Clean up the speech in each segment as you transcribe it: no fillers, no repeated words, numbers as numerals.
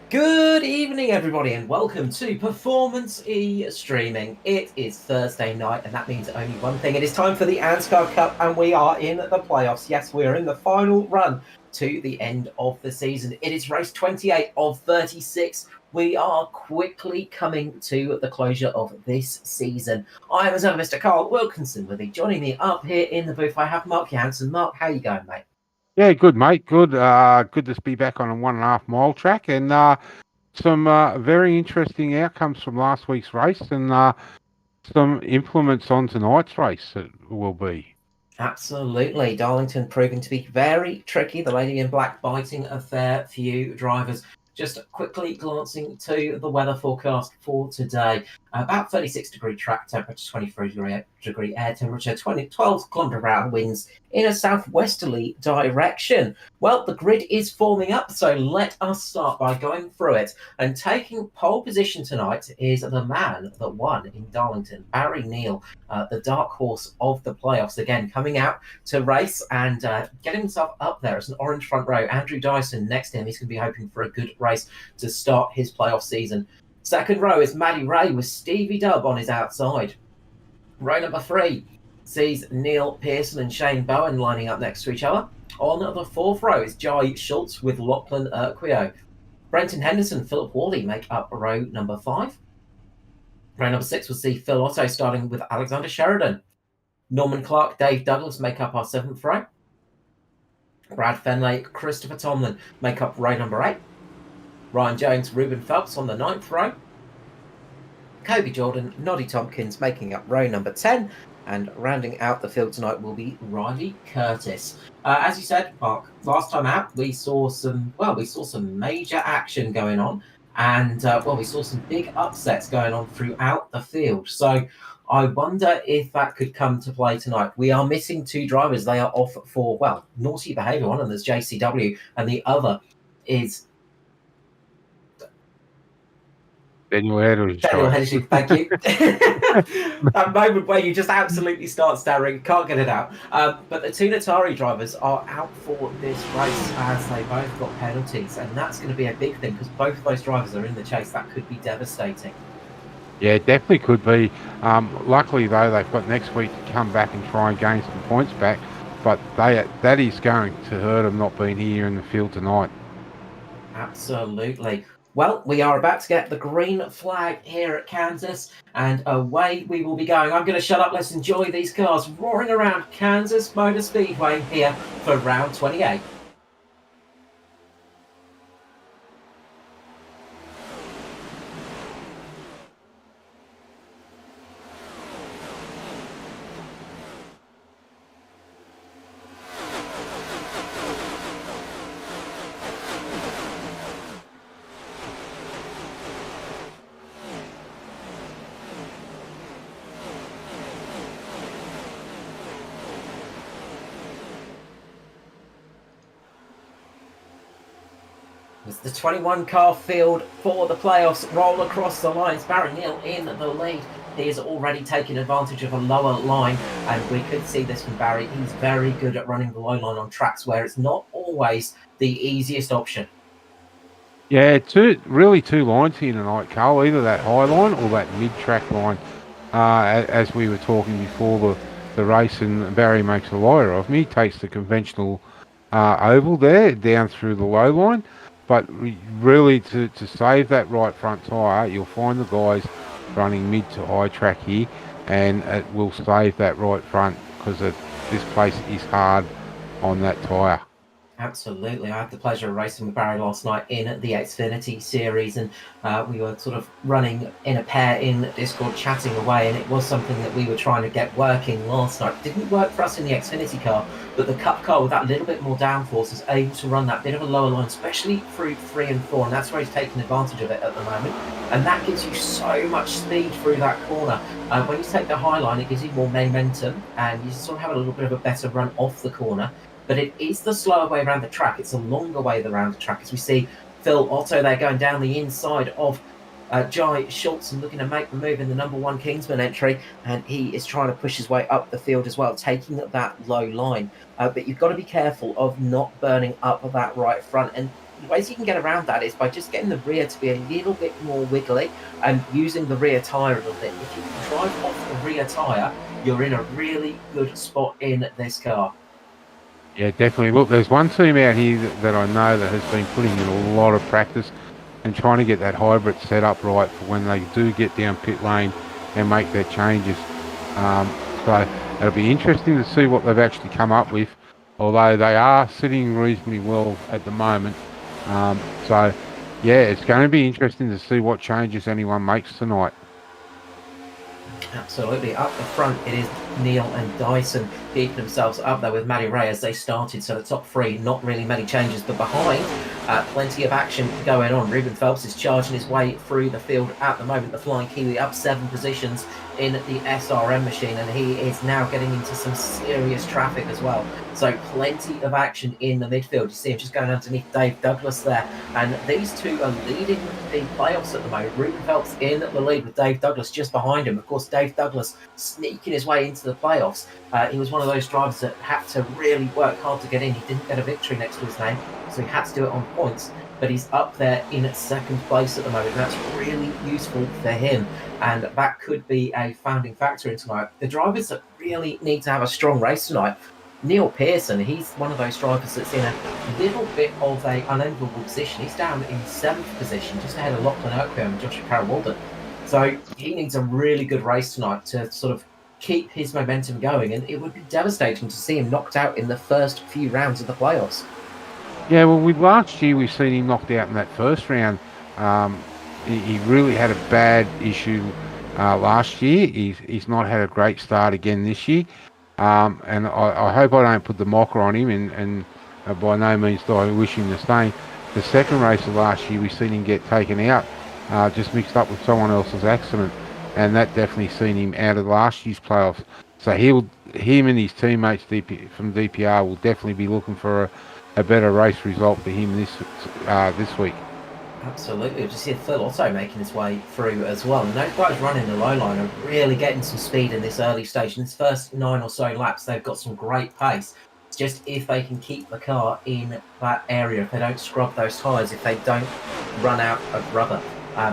Good evening, everybody, and welcome to Performance E Streaming. It is Thursday night, and that means only one thing. It is time for the ANZCAR Cup, and we are in the playoffs. Yes, we are in the final run to the end of the season. It is race 28 of 36. We are quickly coming to the closure of this season. I am, as ever, Mr. Carl Wilkinson with you. Joining me up here in the booth, I have Mark Jansen. Mark, how you going, mate? Yeah, good, mate. Good. Good to be back on a 1.5 mile track, and some very interesting outcomes from last week's race, and some implements on tonight's race. It will be. Absolutely. Darlington proving to be very tricky. The lady in black biting a fair few drivers. Just quickly glancing to the weather forecast for today. About 36-degree track temperature, 23-degree air temperature, 12 kilometre per hour winds in a southwesterly direction. Well, the grid is forming up, so let us start by going through it. And taking pole position tonight is the man that won in Darlington, Barry Neal, the dark horse of the playoffs, again coming out to race and getting himself up there as an orange front row. Andrew Dyson next to him. He's going to be hoping for a good race to start his playoff season. Second row is Maddie Ray with Stevie Dubb on his outside. Row number 3 sees Neil Pearson and Shane Bowen lining up next to each other. On the fourth row is Jai Schultz with Lachlan Urquio. Brenton Henderson, Philip Worley make up row number 5. Row number 6 will see Phil Otto starting with Alexander Sheridan. Norman Clark, Dave Douglas make up our 7th row. Brad Fenley, Christopher Tomlin make up row number 8. Ryan Jones, Ruben Phelps on the 9th row. Kobe Jordan, Noddy Tompkins making up row number 10. And rounding out the field tonight will be Riley Curtis. As you said, Mark, last time out we saw some major action going on, and we saw some big upsets going on throughout the field. So I wonder if that could come to play tonight. We are missing 2 drivers. They are off for naughty behaviour. One of them is JCW, and the other is Daniel Hedrick. Daniel Hedrick, thank you. That moment where you just absolutely start staring, can't get it out. But the 2 Natari drivers are out for this race as they both got penalties, and that's going to be a big thing because both of those drivers are in the chase. That could be devastating. Yeah, it definitely could be. Luckily, though, they've got next week to come back and try and gain some points back, but that is going to hurt them not being here in the field tonight. Absolutely. Well, we are about to get the green flag here at Kansas, and away we will be going. I'm going to shut up. Let's enjoy these cars roaring around Kansas Motor Speedway here for round 28. As the 21-car field for the playoffs roll across the lines, Barry Neal in the lead. He has already taken advantage of a lower line, and we could see this from Barry. He's very good at running the low line on tracks where it's not always the easiest option. Yeah, really two lines here tonight, Carl. Either that high line or that mid-track line. As we were talking before the race, and Barry makes a liar of me, takes the conventional oval there down through the low line. But really, to save that right front tyre, you'll find the guys running mid to high track here, and it will save that right front because this place is hard on that tyre. Absolutely. I had the pleasure of racing with Barry last night in the Xfinity series, and we were sort of running in a pair in Discord, chatting away, and it was something that we were trying to get working last night. It didn't work for us in the Xfinity car, but the Cup car with that little bit more downforce is able to run that bit of a lower line, especially through 3 and 4, and that's where he's taking advantage of it at the moment. And that gives you so much speed through that corner. When you take the high line, it gives you more momentum, and you sort of have a little bit of a better run off the corner. But it is the slower way around the track. It's a longer way around the track, as we see Phil Otto there going down the inside of Jai Schultz and looking to make the move in the number 1 Kingsman entry, and he is trying to push his way up the field as well, taking that low line. But you've got to be careful of not burning up that right front. And ways you can get around that is by just getting the rear to be a little bit more wiggly and using the rear tyre a little bit. If you can drive off the rear tyre, you're in a really good spot in this car. Yeah, definitely. Look, there's one team out here that I know that has been putting in a lot of practice and trying to get that hybrid set up right for when they do get down pit lane and make their changes. So it'll be interesting to see what they've actually come up with, although they are sitting reasonably well at the moment. So, yeah, it's going to be interesting to see what changes anyone makes tonight. Absolutely. Up the front, it is Neil and Dyson keeping themselves up there with Matty Ray as they started. So the top three, not really many changes, but behind, plenty of action going on. Ruben Phelps is charging his way through the field at the moment. The Flying Kiwi up 7 positions in the SRM machine, and he is now getting into some serious traffic as well. So plenty of action in the midfield. You see him just going underneath Dave Douglas there, and these two are leading the playoffs at the moment. Ruben Phelps in the lead with Dave Douglas just behind him. Of course, Dave Douglas sneaking his way into the playoffs. He was one of those drivers that had to really work hard to get in. He didn't get a victory next to his name, so he had to do it on points. But he's up there in second place at the moment. That's really useful for him, and that could be a founding factor in tonight. The drivers that really need to have a strong race tonight. Neil Pearson, he's one of those drivers that's in a little bit of an unenviable position. He's down in 7th position, just ahead of Lachlan Urquhart and Joshua Carroll-Walden. So he needs a really good race tonight to sort of keep his momentum going, and it would be devastating to see him knocked out in the first few rounds of the playoffs. Yeah, well, last year we've seen him knocked out in that first round. He really had a bad issue last year. He's not had a great start again this year. And I hope I don't put the mocker on him, and by no means do I wish him the same. The second race of last year, we've seen him get taken out, just mixed up with someone else's accident, and that definitely seen him out of last year's playoffs. So him and his teammates from DPR will definitely be looking for a better race result for him this week. Absolutely. Just see Phil Otto making his way through as well. And those guys running the low line are really getting some speed in this early stage. In this first 9 or so laps, they've got some great pace. It's just if they can keep the car in that area, if they don't scrub those tyres, if they don't run out of rubber.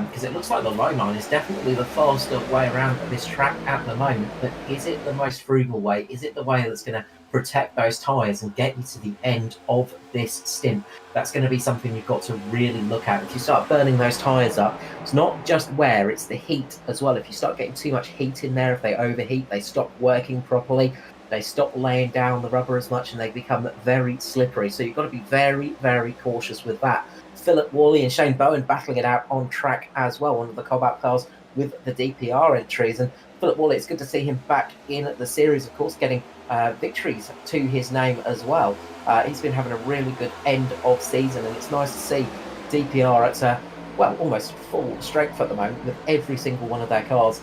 Because it looks like the low line is definitely the faster way around this track at the moment. But is it the most frugal way? Is it the way that's going to protect those tyres and get you to the end of this stint? That's going to be something you've got to really look at. If you start burning those tyres up, it's not just wear, it's the heat as well. If you start getting too much heat in there, if they overheat, they stop working properly, they stop laying down the rubber as much, and they become very slippery. So you've got to be very, very cautious with that. Philip Worley and Shane Bowen battling it out on track as well, one of the Cobalt cars with the DPR entries. And Philip Worley, it's good to see him back in the series, of course, getting victories to his name as well. He's been having a really good end of season, and it's nice to see DPR at almost full strength at the moment, with every single one of their cars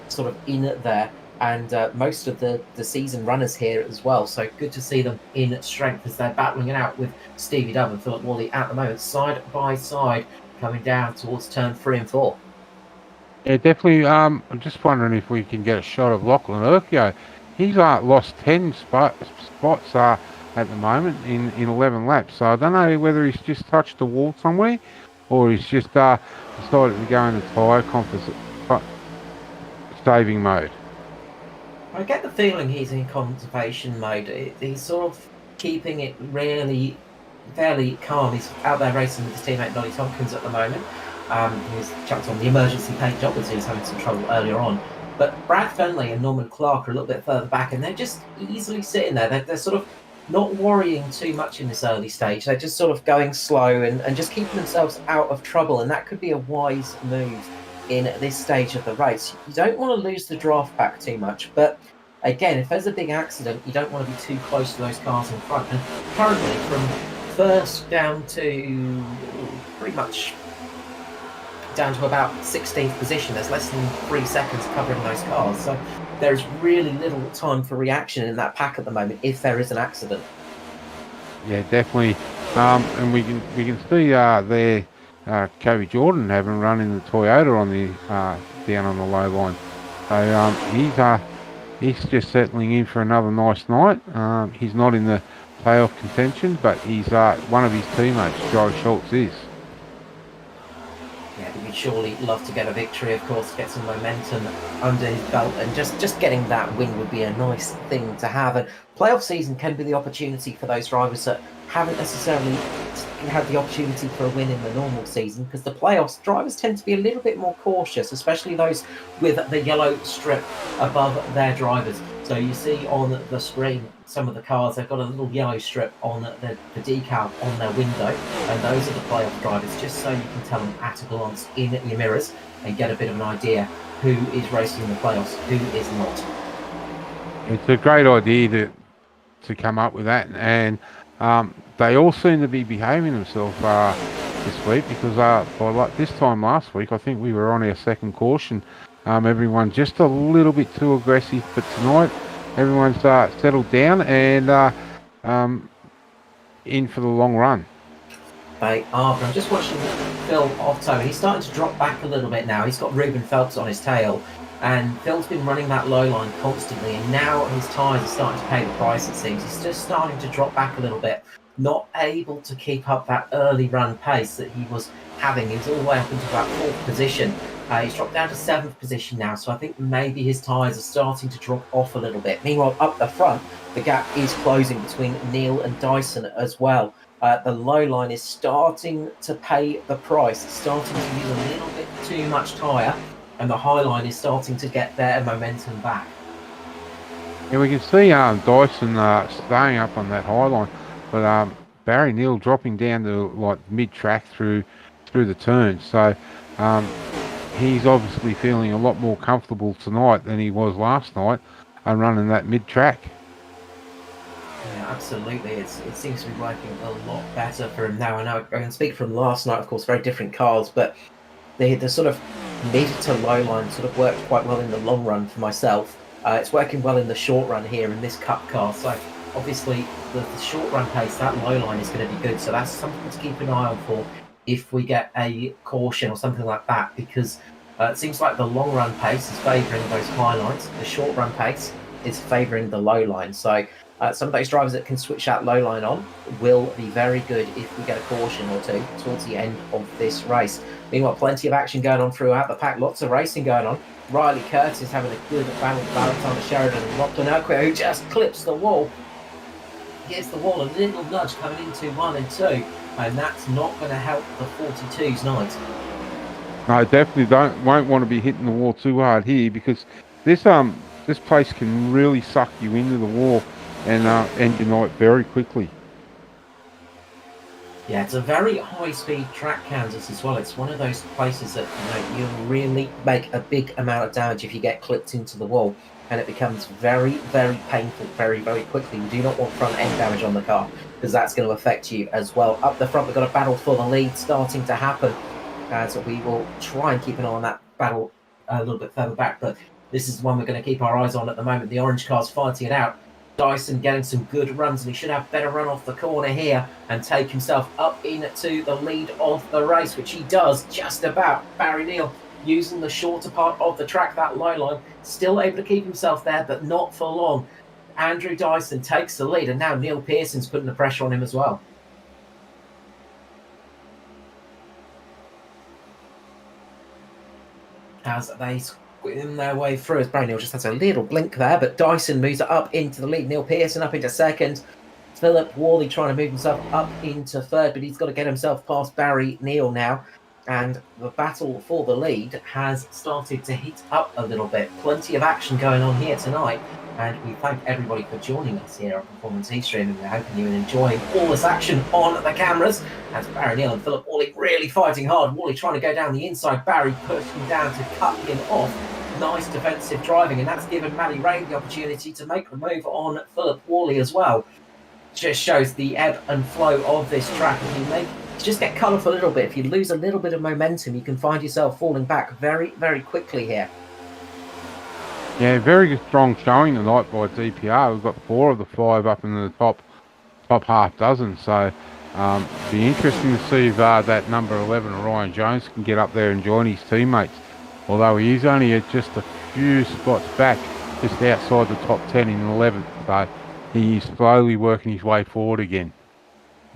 sort of in there, and most of the season runners here as well. So good to see them in strength as they're battling it out with Stevie Dove and Philip Worley at the moment, side by side, coming down towards turn 3 and 4. Yeah, definitely. I'm just wondering if we can get a shot of Lachlan Urquhart. He's lost 10 spots at the moment in 11 laps. So I don't know whether he's just touched the wall somewhere, or he's just decided to go into tyre composite saving mode. I get the feeling he's in conservation mode. He's sort of keeping it really fairly calm. He's out there racing with his teammate Nolly Tompkins at the moment. He's chucked on the emergency paint job as he was having some trouble earlier on. But Brad Fenley and Norman Clark are a little bit further back, and they're just easily sitting there. They're sort of not worrying too much in this early stage. They're just sort of going slow and just keeping themselves out of trouble, and that could be a wise move in this stage of the race. You don't want to lose the draft back too much, but again, if there's a big accident, you don't want to be too close to those cars in front. And currently, from first down to pretty much down to about 16th position, there's less than 3 seconds covering those cars. So there's really little time for reaction in that pack at the moment if there is an accident. Yeah, definitely. And we can see there Kobe Jordan having run in the Toyota on the down on the low line. So he's just settling in for another nice night. He's not in the playoff contention, but he's one of his teammates, Joe Schultz, is. Yeah, but we'd surely love to get a victory, of course, get some momentum under his belt, and just getting that win would be a nice thing to have. And playoff season can be the opportunity for those drivers that haven't necessarily had the opportunity for a win in the normal season, because the playoffs, drivers tend to be a little bit more cautious, especially those with the yellow strip above their drivers. So you see on the screen, some of the cars, they've got a little yellow strip on the decal on their window, and those are the playoff drivers, just so you can tell them at a glance in your mirrors and get a bit of an idea who is racing in the playoffs, who is not. It's a great idea to come up with that, and they all seem to be behaving themselves this week, because by like this time last week, I think we were on our second caution. Everyone just a little bit too aggressive, but tonight everyone's settled down and in for the long run. They are, but I'm just watching Phil Otto, and he's starting to drop back a little bit now. He's got Ruben Phelps on his tail, and Phil's been running that low line constantly, and now his tyres are starting to pay the price, it seems. He's just starting to drop back a little bit, not able to keep up that early run pace that he was having. He was all the way up into that 4th position. He's dropped down to 7th position now, so I think maybe his tyres are starting to drop off a little bit. Meanwhile, up the front, the gap is closing between Neil and Dyson as well. The low line is starting to pay the price, starting to use a little bit too much tyre, and the high line is starting to get their momentum back. Yeah, we can see Dyson staying up on that high line, but Barry Neal dropping down to like mid-track through the turns. So he's obviously feeling a lot more comfortable tonight than he was last night and running that mid-track. Yeah, absolutely. It seems to be working a lot better for him now. I know I can speak from last night, of course, very different cars, but the sort of mid to low line sort of worked quite well in the long run for myself. It's working well in the short run here in this Cup car. So obviously the short run pace, that low line is going to be good. So that's something to keep an eye on for if we get a caution or something like that, because it seems like the long run pace is favouring those high lines. The short run pace is favouring the low line. So some of those drivers that can switch that low line on will be very good if we get a caution or two towards the end of this race. Meanwhile, plenty of action going on throughout the pack, lots of racing going on. Riley Curtis having a good battle with Alexander Sheridan and Lachlan Urquhart, who just clips the wall. Gives the wall a little nudge coming into 1 and 2, and that's not going to help the 42's night. No, definitely won't want to be hitting the wall too hard here, because this place can really suck you into the wall and end your night very quickly. Yeah, it's a very high-speed track, Kansas, as well. It's one of those places that you really make a big amount of damage if you get clipped into the wall, and it becomes very, very painful very, very quickly. We do not want front-end damage on the car, because that's going to affect you as well. Up the front, we've got a battle for the lead starting to happen, so we will try and keep an eye on that battle a little bit further back, but this is one we're going to keep our eyes on at the moment. The orange car's fighting it out. Dyson getting some good runs, and he should have better run off the corner here and take himself up into the lead of the race, which he does just about. Barry Neal using the shorter part of the track, that low line, still able to keep himself there, but not for long. Andrew Dyson takes the lead, and now Neil Pearson's putting the pressure on him as well. As they in their way through, as Barry Neal just has a little blink there, but Dyson moves it up into the lead. Neil Pearson up into second. Philip Worley trying to move himself up into third, but he's got to get himself past Barry Neal now. And the battle for the lead has started to heat up a little bit. Plenty of action going on here tonight, and we thank everybody for joining us here on Performance eStream, and we're hoping you're enjoying all this action on the cameras. As Barry Neal and Philip Worley really fighting hard. Worley trying to go down the inside, Barry pushing down to cut him off. Nice defensive driving, and that's given Matty Ray the opportunity to make the move on Philip Worley as well. Just shows the ebb and flow of this track. If you just get cut off a little bit, if you lose a little bit of momentum, you can find yourself falling back very, very quickly here. Yeah, very strong showing tonight by DPR. We've got 4 of the 5 up in the top half dozen. So be interesting to see if that number 11, Ryan Jones, can get up there and join his teammates. Although he is only at just a few spots back, just outside the top 10 in 11th. So He's slowly working his way forward again.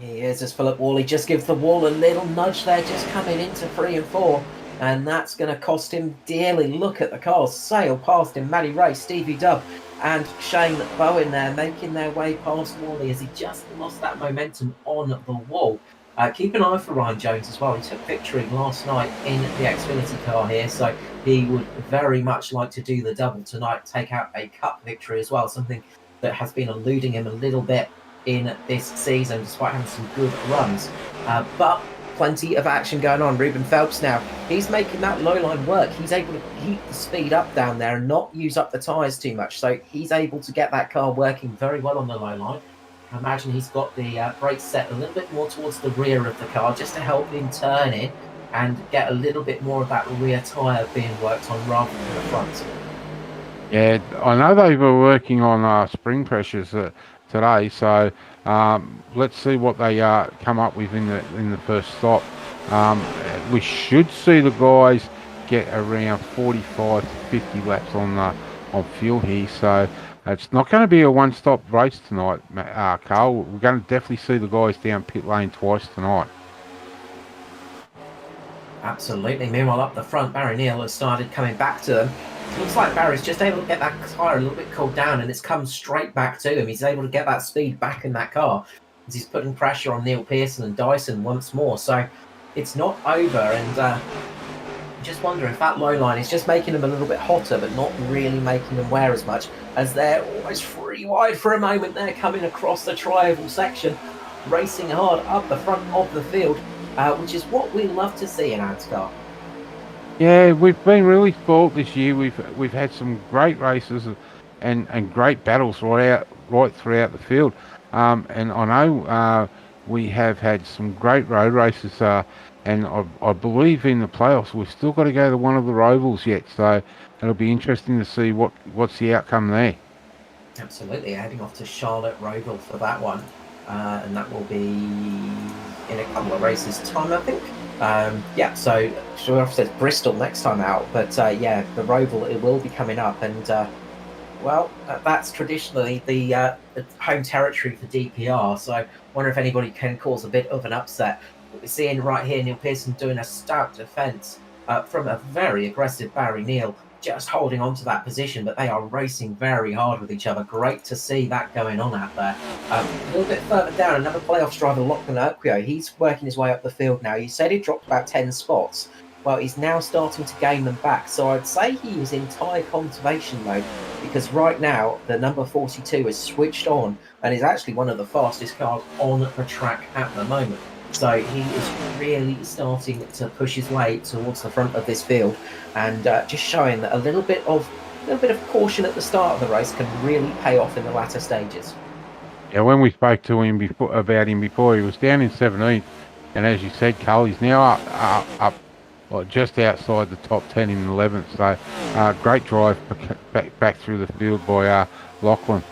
He is, as Philip Worley just gives the wall a little nudge there, just coming into 3 and 4. And that's going to cost him dearly. Look at the cars sail past him. Matty Ray, Stevie Dubb, and Shane Bowen there making their way past Worley as he just lost that momentum on the wall. Keep an eye for Ryan Jones as well. He took victory last night in the Xfinity car here, so he would very much like to do the double tonight, take out a cup victory as well, something that has been eluding him a little bit in this season, despite having some good runs. But plenty of action going on. Ruben Phelps now, he's making that low line work. He's able to keep the speed up down there and not use up the tyres too much. So he's able to get that car working very well on the low line. I imagine he's got the brakes set a little bit more towards the rear of the car just to help him turn in and get a little bit more of that rear tyre being worked on rather than the front. Yeah, I know they were working on spring pressures today, so let's see what they come up with in the first stop. We should see the guys get around 45 to 50 laps on fuel here, so it's not going to be a one-stop race tonight, Carl. We're going to definitely see the guys down pit lane twice tonight. Absolutely. Meanwhile, up the front, Barry Neal has started coming back to them. It looks like Barry's just able to get that tyre a little bit cooled down, and it's come straight back to him. He's able to get that speed back in that car as he's putting pressure on Neil Pearson and Dyson once more. So it's not over, and I just wonder if that low line is just making them a little bit hotter, but not really making them wear as much, as they're almost free wide for a moment. They're coming across the tri-oval section, racing hard up the front of the field. Which is what we love to see in ANZCAR. Yeah, we've been really spoilt this year. We've had some great races and great battles right throughout the field. And I know we have had some great road races. And I believe in the playoffs we've still got to go to one of the Rovals yet. So it'll be interesting to see what's the outcome there. Absolutely, heading off to Charlotte Roval for that one. And that will be in a couple of races' time, I think. Yeah, so sure says Bristol next time out, but yeah, the Roval, it will be coming up, and well, that's traditionally the home territory for DPR. So I wonder if anybody can cause a bit of an upset. What we're seeing right here, Neil Pearson doing a stout defence from a very aggressive Barry Neal, just holding on to that position, but they are racing very hard with each other. Great to see that going on out there. A little bit further down, another playoffs driver, Lachlan Urquio, he's working his way up the field now. You said he dropped about 10 spots. Well, he's now starting to gain them back. So I'd say he is in tyre conservation mode, because right now the number 42 is switched on and is actually one of the fastest cars on the track at the moment. So he is really starting to push his way towards the front of this field, and just showing that a little bit of caution at the start of the race can really pay off in the latter stages. Yeah, when we spoke to him about him before, he was down in 17th, and as you said, Carl, he's now up well, just outside the top 10 in 11th. So great drive back through the field by Lachlan.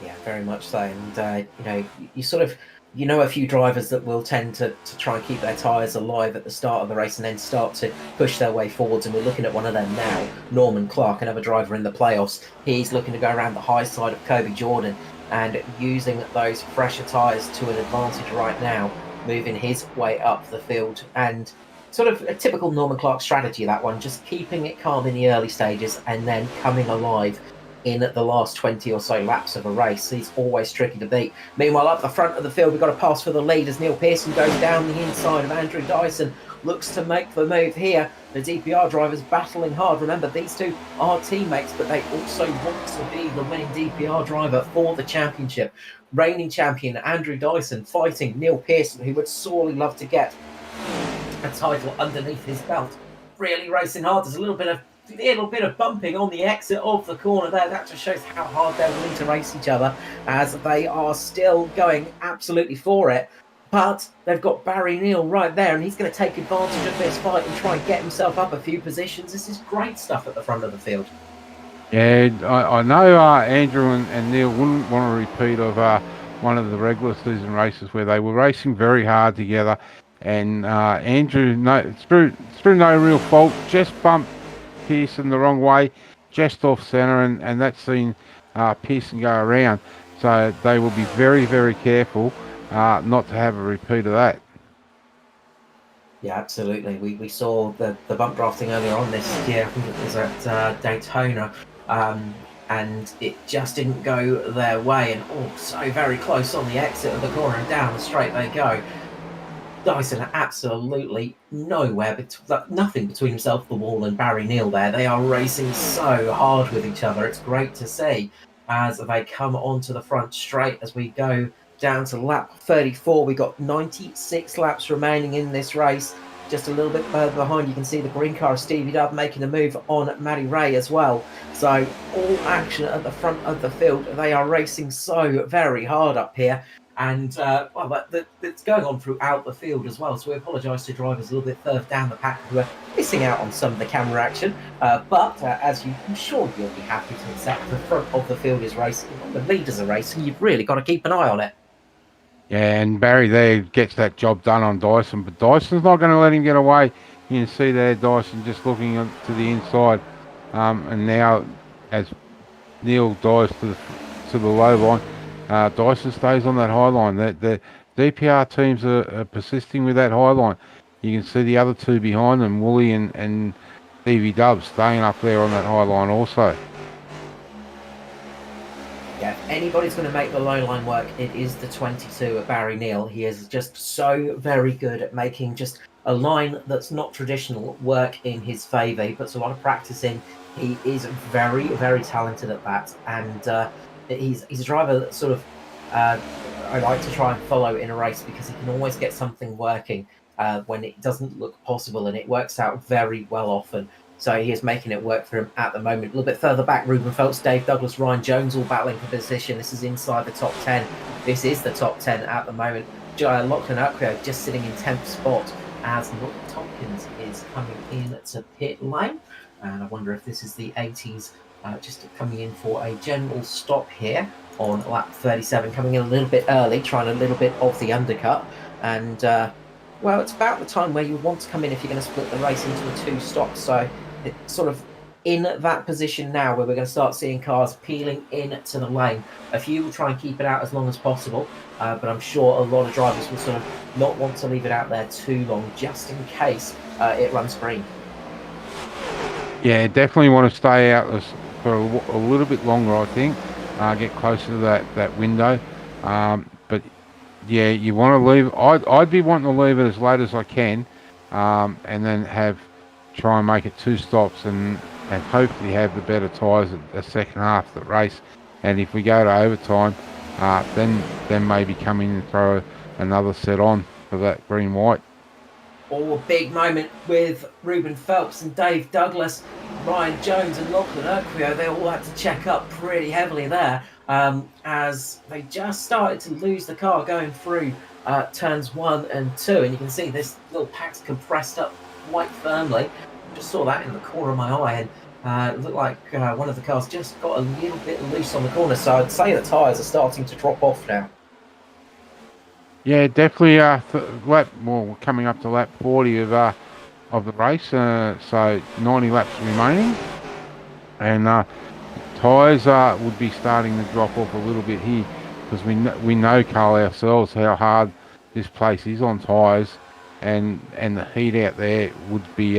Yeah, very much so. And you know a few drivers that will tend to try and keep their tyres alive at the start of the race and then start to push their way forwards. And we're looking at one of them now, Norman Clark, another driver in the playoffs. He's looking to go around the high side of Kobe Jordan and using those fresher tyres to an advantage right now, moving his way up the field. And sort of a typical Norman Clark strategy, that one, just keeping it calm in the early stages and then coming alive in the last 20 or so laps of a race. He's always tricky to beat. Meanwhile, up the front of the field, we've got a pass for the lead as Neil Pearson goes down the inside of Andrew Dyson, looks to make the move here. The DPR drivers battling hard. Remember, these two are teammates, but they also want to be the winning DPR driver for the championship. Reigning champion Andrew Dyson fighting Neil Pearson, who would sorely love to get a title underneath his belt. Really racing hard. There's a little bit of bumping on the exit of the corner there. That just shows how hard they're willing to race each other, as they are still going absolutely for it. But they've got Barry Neal right there, and he's going to take advantage of this fight and try and get himself up a few positions. This is great stuff at the front of the field. Yeah, I know Andrew and Neil wouldn't want a repeat of one of the regular season races where they were racing very hard together, and Andrew, through no real fault, just bumped Pearson the wrong way, just off centre, and that's seen Pearson go around. So they will be very, very careful not to have a repeat of that. Yeah, absolutely. We saw the bump drafting earlier on this year. I think it was at Daytona, and it just didn't go their way. And so very close on the exit of the corner, and down the straight they go. Dyson are absolutely nowhere, nothing between himself, the wall, and Barry Neal there. They are racing so hard with each other. It's great to see as they come onto the front straight as we go down to lap 34. We got 96 laps remaining in this race. Just a little bit further behind, you can see the green car of Stevie Dub making a move on Maddie Ray as well. So all action at the front of the field. They are racing so very hard up here. And it's going on throughout the field as well. So we apologise to drivers a little bit further down the pack who are missing out on some of the camera action. But as I'm sure you'll be happy to accept, the front of the field is racing, the leaders are racing. You've really got to keep an eye on it. Yeah, and Barry there gets that job done on Dyson, but Dyson's not going to let him get away. You can see there Dyson just looking to the inside, and now as Neil dives to the low line, Dyson stays on that high line. The DPR teams are persisting with that high line. You can see the other two behind them, Wooly and Stevie Dubs, staying up there on that high line also. Yeah, if anybody's going to make the low line work, it is the 22 of Barry Neal. He is just so very good at making just a line that's not traditional work in his favour. He puts a lot of practice in. He is very, very talented at that. And he's a driver that sort of I like to try and follow in a race because he can always get something working when it doesn't look possible, and it works out very well often. So he is making it work for him at the moment. A little bit further back, Ruben Phelps, Dave Douglas, Ryan Jones all battling for position. This is inside the top 10. This is the top 10 at the moment. Lachlan Uckrio just sitting in 10th spot as Norton Tompkins is coming in to pit lane. And I wonder if this is the 80s just coming in for a general stop here on lap 37, coming in a little bit early, trying a little bit of the undercut. And, well, it's about the time where you want to come in if you're going to split the race into a two stops. So it's sort of in that position now where we're going to start seeing cars peeling into the lane. A few will try and keep it out as long as possible, but I'm sure a lot of drivers will sort of not want to leave it out there too long, just in case it runs green. Yeah, definitely want to stay out for a little bit longer, I think. Get closer to that window. But yeah, you want to leave. I'd be wanting to leave it as late as I can, and then try and make it two stops and hopefully have the better tyres at the second half of the race. And if we go to overtime, then maybe come in and throw another set on for that green white. A big moment with Ruben Phelps and Dave Douglas, Ryan Jones and Lachlan Uckrio. They all had to check up pretty heavily there as they just started to lose the car going through turns 1 and 2. And you can see this little pack's compressed up quite firmly. Just saw that in the corner of my eye, and it looked like one of the cars just got a little bit loose on the corner. So I'd say the tyres are starting to drop off now. Yeah, definitely. We're coming up to lap 40 of the race, so 90 laps remaining, and tyres would be starting to drop off a little bit here because we know, Carl, ourselves how hard this place is on tyres, and the heat out there would be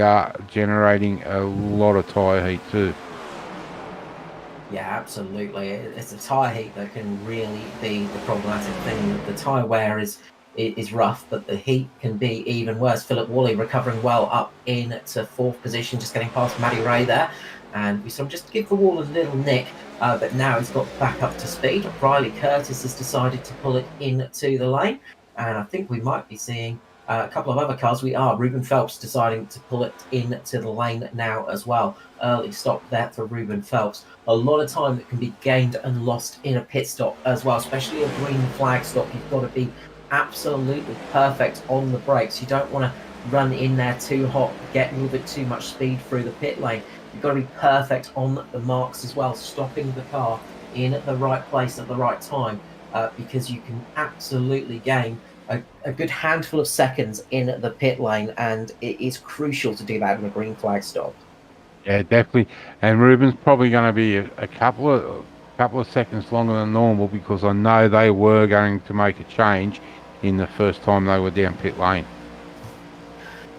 generating a lot of tyre heat too. Yeah, absolutely. It's the tyre heat that can really be the problematic thing. The tyre wear is rough, but the heat can be even worse. Philip Woolley recovering well up into 4th position, just getting past Maddie Ray there. And we saw him just give the wall a little nick, but now he's got back up to speed. Riley Curtis has decided to pull it into the lane, and I think we might be seeing a couple of other cars. Ruben Phelps deciding to pull it into the lane now as well. Early stop there for Ruben Phelps. A lot of time that can be gained and lost in a pit stop as well, especially a green flag stop. You've got to be absolutely perfect on the brakes. You don't want to run in there too hot, get a little bit too much speed through the pit lane. You've got to be perfect on the marks as well, stopping the car in the right place at the right time, because you can absolutely gain a good handful of seconds in the pit lane, and it is crucial to do that in a green flag stop. Yeah, definitely. And Ruben's probably going to be a couple of seconds longer than normal because I know they were going to make a change in the first time they were down pit lane.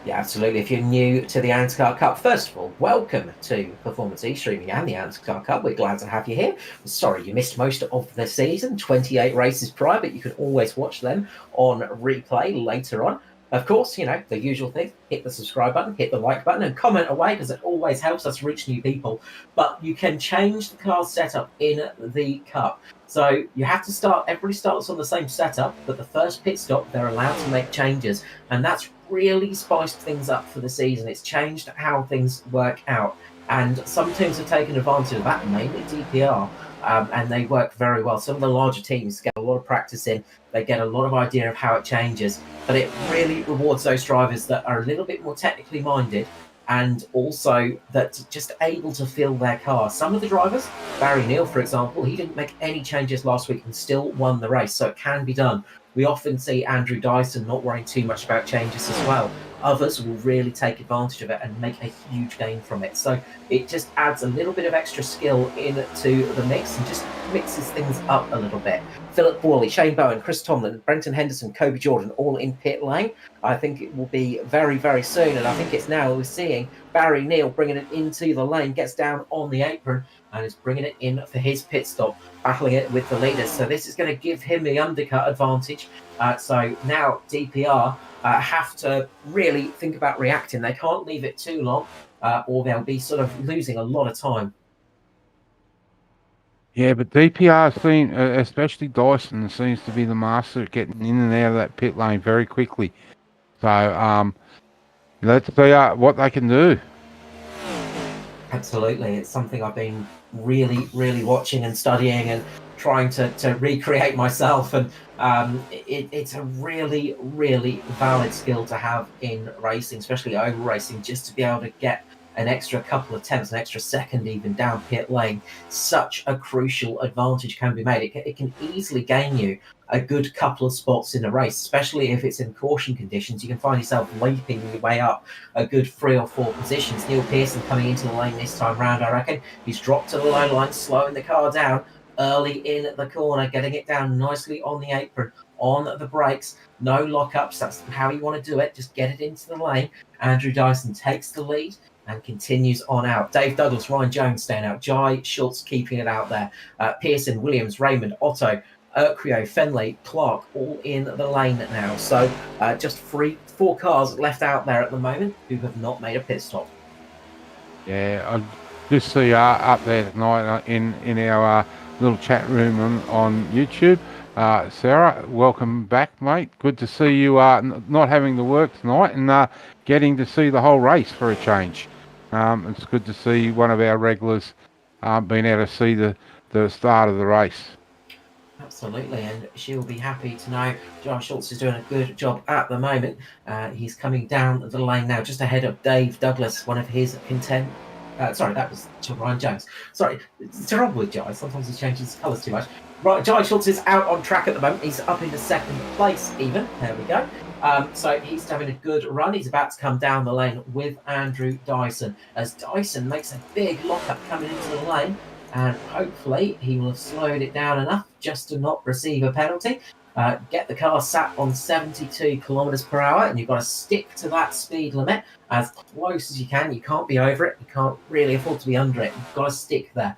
Yeah, absolutely. If you're new to the ANZCAR Cup, first of all, welcome to Performance E-Streaming and the ANZCAR Cup. We're glad to have you here. Sorry you missed most of the season, 28 races prior, but you can always watch them on replay later on. Of course, you know, the usual thing, hit the subscribe button, hit the like button, and comment away because it always helps us reach new people. But you can change the car setup in the Cup. So you have to start, everybody starts on the same setup, but the first pit stop, they're allowed to make changes. And that's really spiced things up for the season. It's changed how things work out. And some teams have taken advantage of that, mainly DPR, and they work very well. Some of the larger teams get a lot of practice in, they get a lot of idea of how it changes, but it really rewards those drivers that are a little bit more technically minded and also that just able to feel their car. Some of the drivers, Barry Neal, for example, he didn't make any changes last week and still won the race, so it can be done. We often see Andrew Dyson not worrying too much about changes as well. Others will really take advantage of it and make a huge gain from it. So it just adds a little bit of extra skill into the mix and just mixes things up a little bit. Philip Worley, Shane Bowen, Chris Tomlin, Brenton Henderson, Kobe Jordan, all in pit lane. I think it will be very, very soon. And I think it's now we're seeing Barry Neal bringing it into the lane, gets down on the apron and is bringing it in for his pit stop, battling it with the leaders. So this is going to give him the undercut advantage. So now DPR have to really think about reacting. They can't leave it too long or they'll be sort of losing a lot of time. Yeah, but DPR seem, especially Dyson, seems to be the master at getting in and out of that pit lane very quickly. So let's see what they can do. Absolutely. It's something I've been really, really watching and studying and trying to recreate myself. And it's a really, really valid skill to have in racing, especially oval racing, just to be able to get an extra couple of tenths, an extra second even down pit lane. Such a crucial advantage can be made. It can easily gain you a good couple of spots in a race, especially if it's in caution conditions. You can find yourself leaping your way up a good 3 or 4 positions. Neil Pearson coming into the lane this time round, I reckon. He's dropped to the low line, slowing the car down early in the corner, getting it down nicely on the apron, on the brakes. No lockups. That's how you want to do it. Just get it into the lane. Andrew Dyson takes the lead and continues on out. Dave Douglas, Ryan Jones staying out. Jai Schultz keeping it out there. Pearson, Williams, Raymond, Otto, Urquio, Fenley, Clark, all in the lane now. So just 4 cars left out there at the moment who have not made a pit stop. Yeah, I just see up there tonight in our little chat room on YouTube. Sarah, welcome back, mate. Good to see you not having to work tonight and getting to see the whole race for a change. It's good to see one of our regulars being able to see the start of the race. Absolutely, and she'll be happy to know John Schultz is doing a good job at the moment. He's coming down the lane now, just ahead of Dave Douglas, one of his sorry, that was Ryan Jones. Sorry, it's a with Jai. Sometimes he changes his colours too much. Right, Jai Schultz is out on track at the moment. He's up into 2nd place even. There we go. So he's having a good run. He's about to come down the lane with Andrew Dyson as Dyson makes a big lockup coming into the lane. And hopefully he will have slowed it down enough just to not receive a penalty. Get the car sat on 72 kilometers per hour, and you've got to stick to that speed limit as close as you can. You can't be over it. You can't really afford to be under it. You've got to stick there.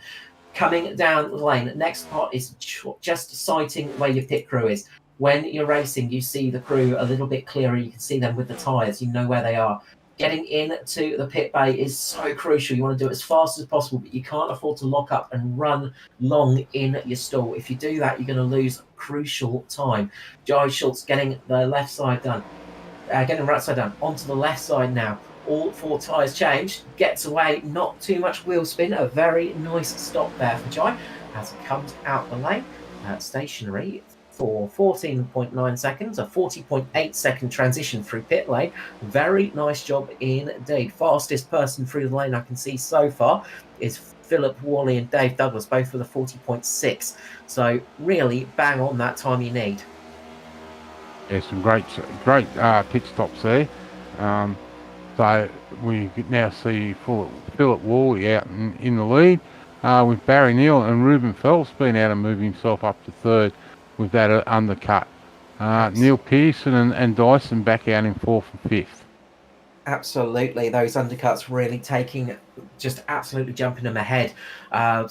Coming down the lane, next part is just sighting where your pit crew is. When you're racing, you see the crew a little bit clearer. You can see them with the tyres. You know where they are. Getting into the pit bay is so crucial. You want to do it as fast as possible, but you can't afford to lock up and run long in your stall. If you do that, you're going to lose crucial time. Jai Schultz getting the left side done, getting the right side done, onto the left side now. All 4 tyres changed, gets away, not too much wheel spin. A very nice stop there for Jai as it comes out the lane. Stationary for 14.9 seconds, a 40.8 second transition through pit lane. Very nice job indeed. Fastest person through the lane I can see so far is Philip Worley and Dave Douglas, both with a 40.6. So really bang on that time you need. Yeah, some great pit stops there. So we could now see Philip Worley out in the lead with Barry Neal, and Ruben Phelps being able to move himself up to third with that undercut. Neil Pearson and Dyson back out in fourth and fifth. Absolutely, those undercuts really just absolutely jumping them ahead.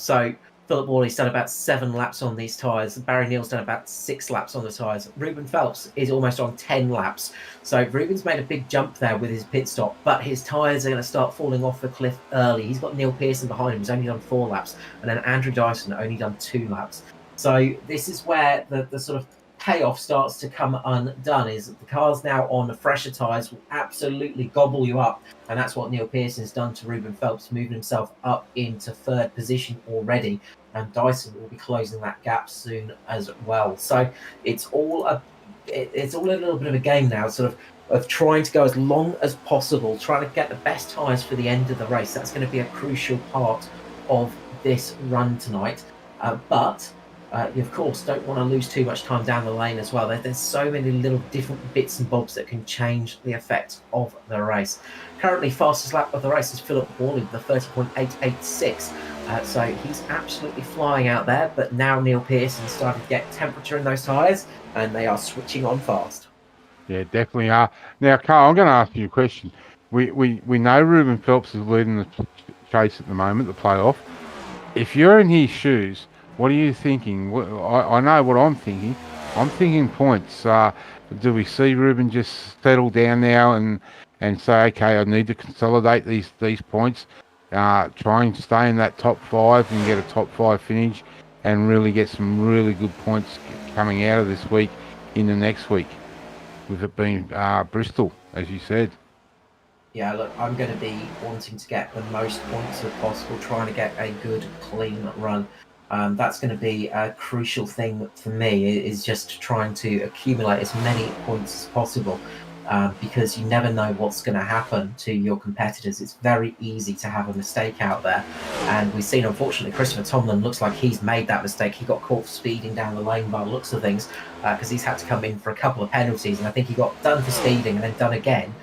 So Philip Worley's done about 7 laps on these tyres. Barry Neal's done about 6 laps on the tyres. Ruben Phelps is almost on 10 laps. So Ruben's made a big jump there with his pit stop, but his tyres are going to start falling off the cliff early. He's got Neil Pearson behind him, who's only done 4 laps, and then Andrew Dyson only done 2 laps. So this is where the sort of payoff starts to come undone. Is the cars now on the fresher tyres will absolutely gobble you up, and that's what Neil Pearson's done to Ruben Phelps, moving himself up into 3rd position already, and Dyson will be closing that gap soon as well. So it's all a little bit of a game now, sort of trying to go as long as possible, trying to get the best tyres for the end of the race. That's going to be a crucial part of this run tonight, but you, of course, don't want to lose too much time down the lane as well. There's so many little different bits and bobs that can change the effect of the race. Currently, fastest lap of the race is Philip Worley with a 30.886. So he's absolutely flying out there. But now Neil Pearson's starting to get temperature in those tyres, and they are switching on fast. Yeah, definitely are. Now, Carl, I'm going to ask you a question. We know Ruben Phelps is leading the chase at the moment, the playoff. If you're in his shoes, what are you thinking? I know what I'm thinking. I'm thinking points. Do we see Ruben just settle down now and say, okay, I need to consolidate these points, try and stay in that top 5 and get a top 5 finish, and really get some really good points coming out of this week in the next week, with it being Bristol, as you said. Yeah, look, I'm going to be wanting to get the most points as possible, trying to get a good, clean run. That's going to be a crucial thing for me, is just trying to accumulate as many points as possible, because you never know what's going to happen to your competitors. It's very easy to have a mistake out there, and we've seen, unfortunately, Christopher Tomlin looks like he's made that mistake. He got caught speeding down the lane by the looks of things, because he's had to come in for a couple of penalties, and I think he got done for speeding and then done again.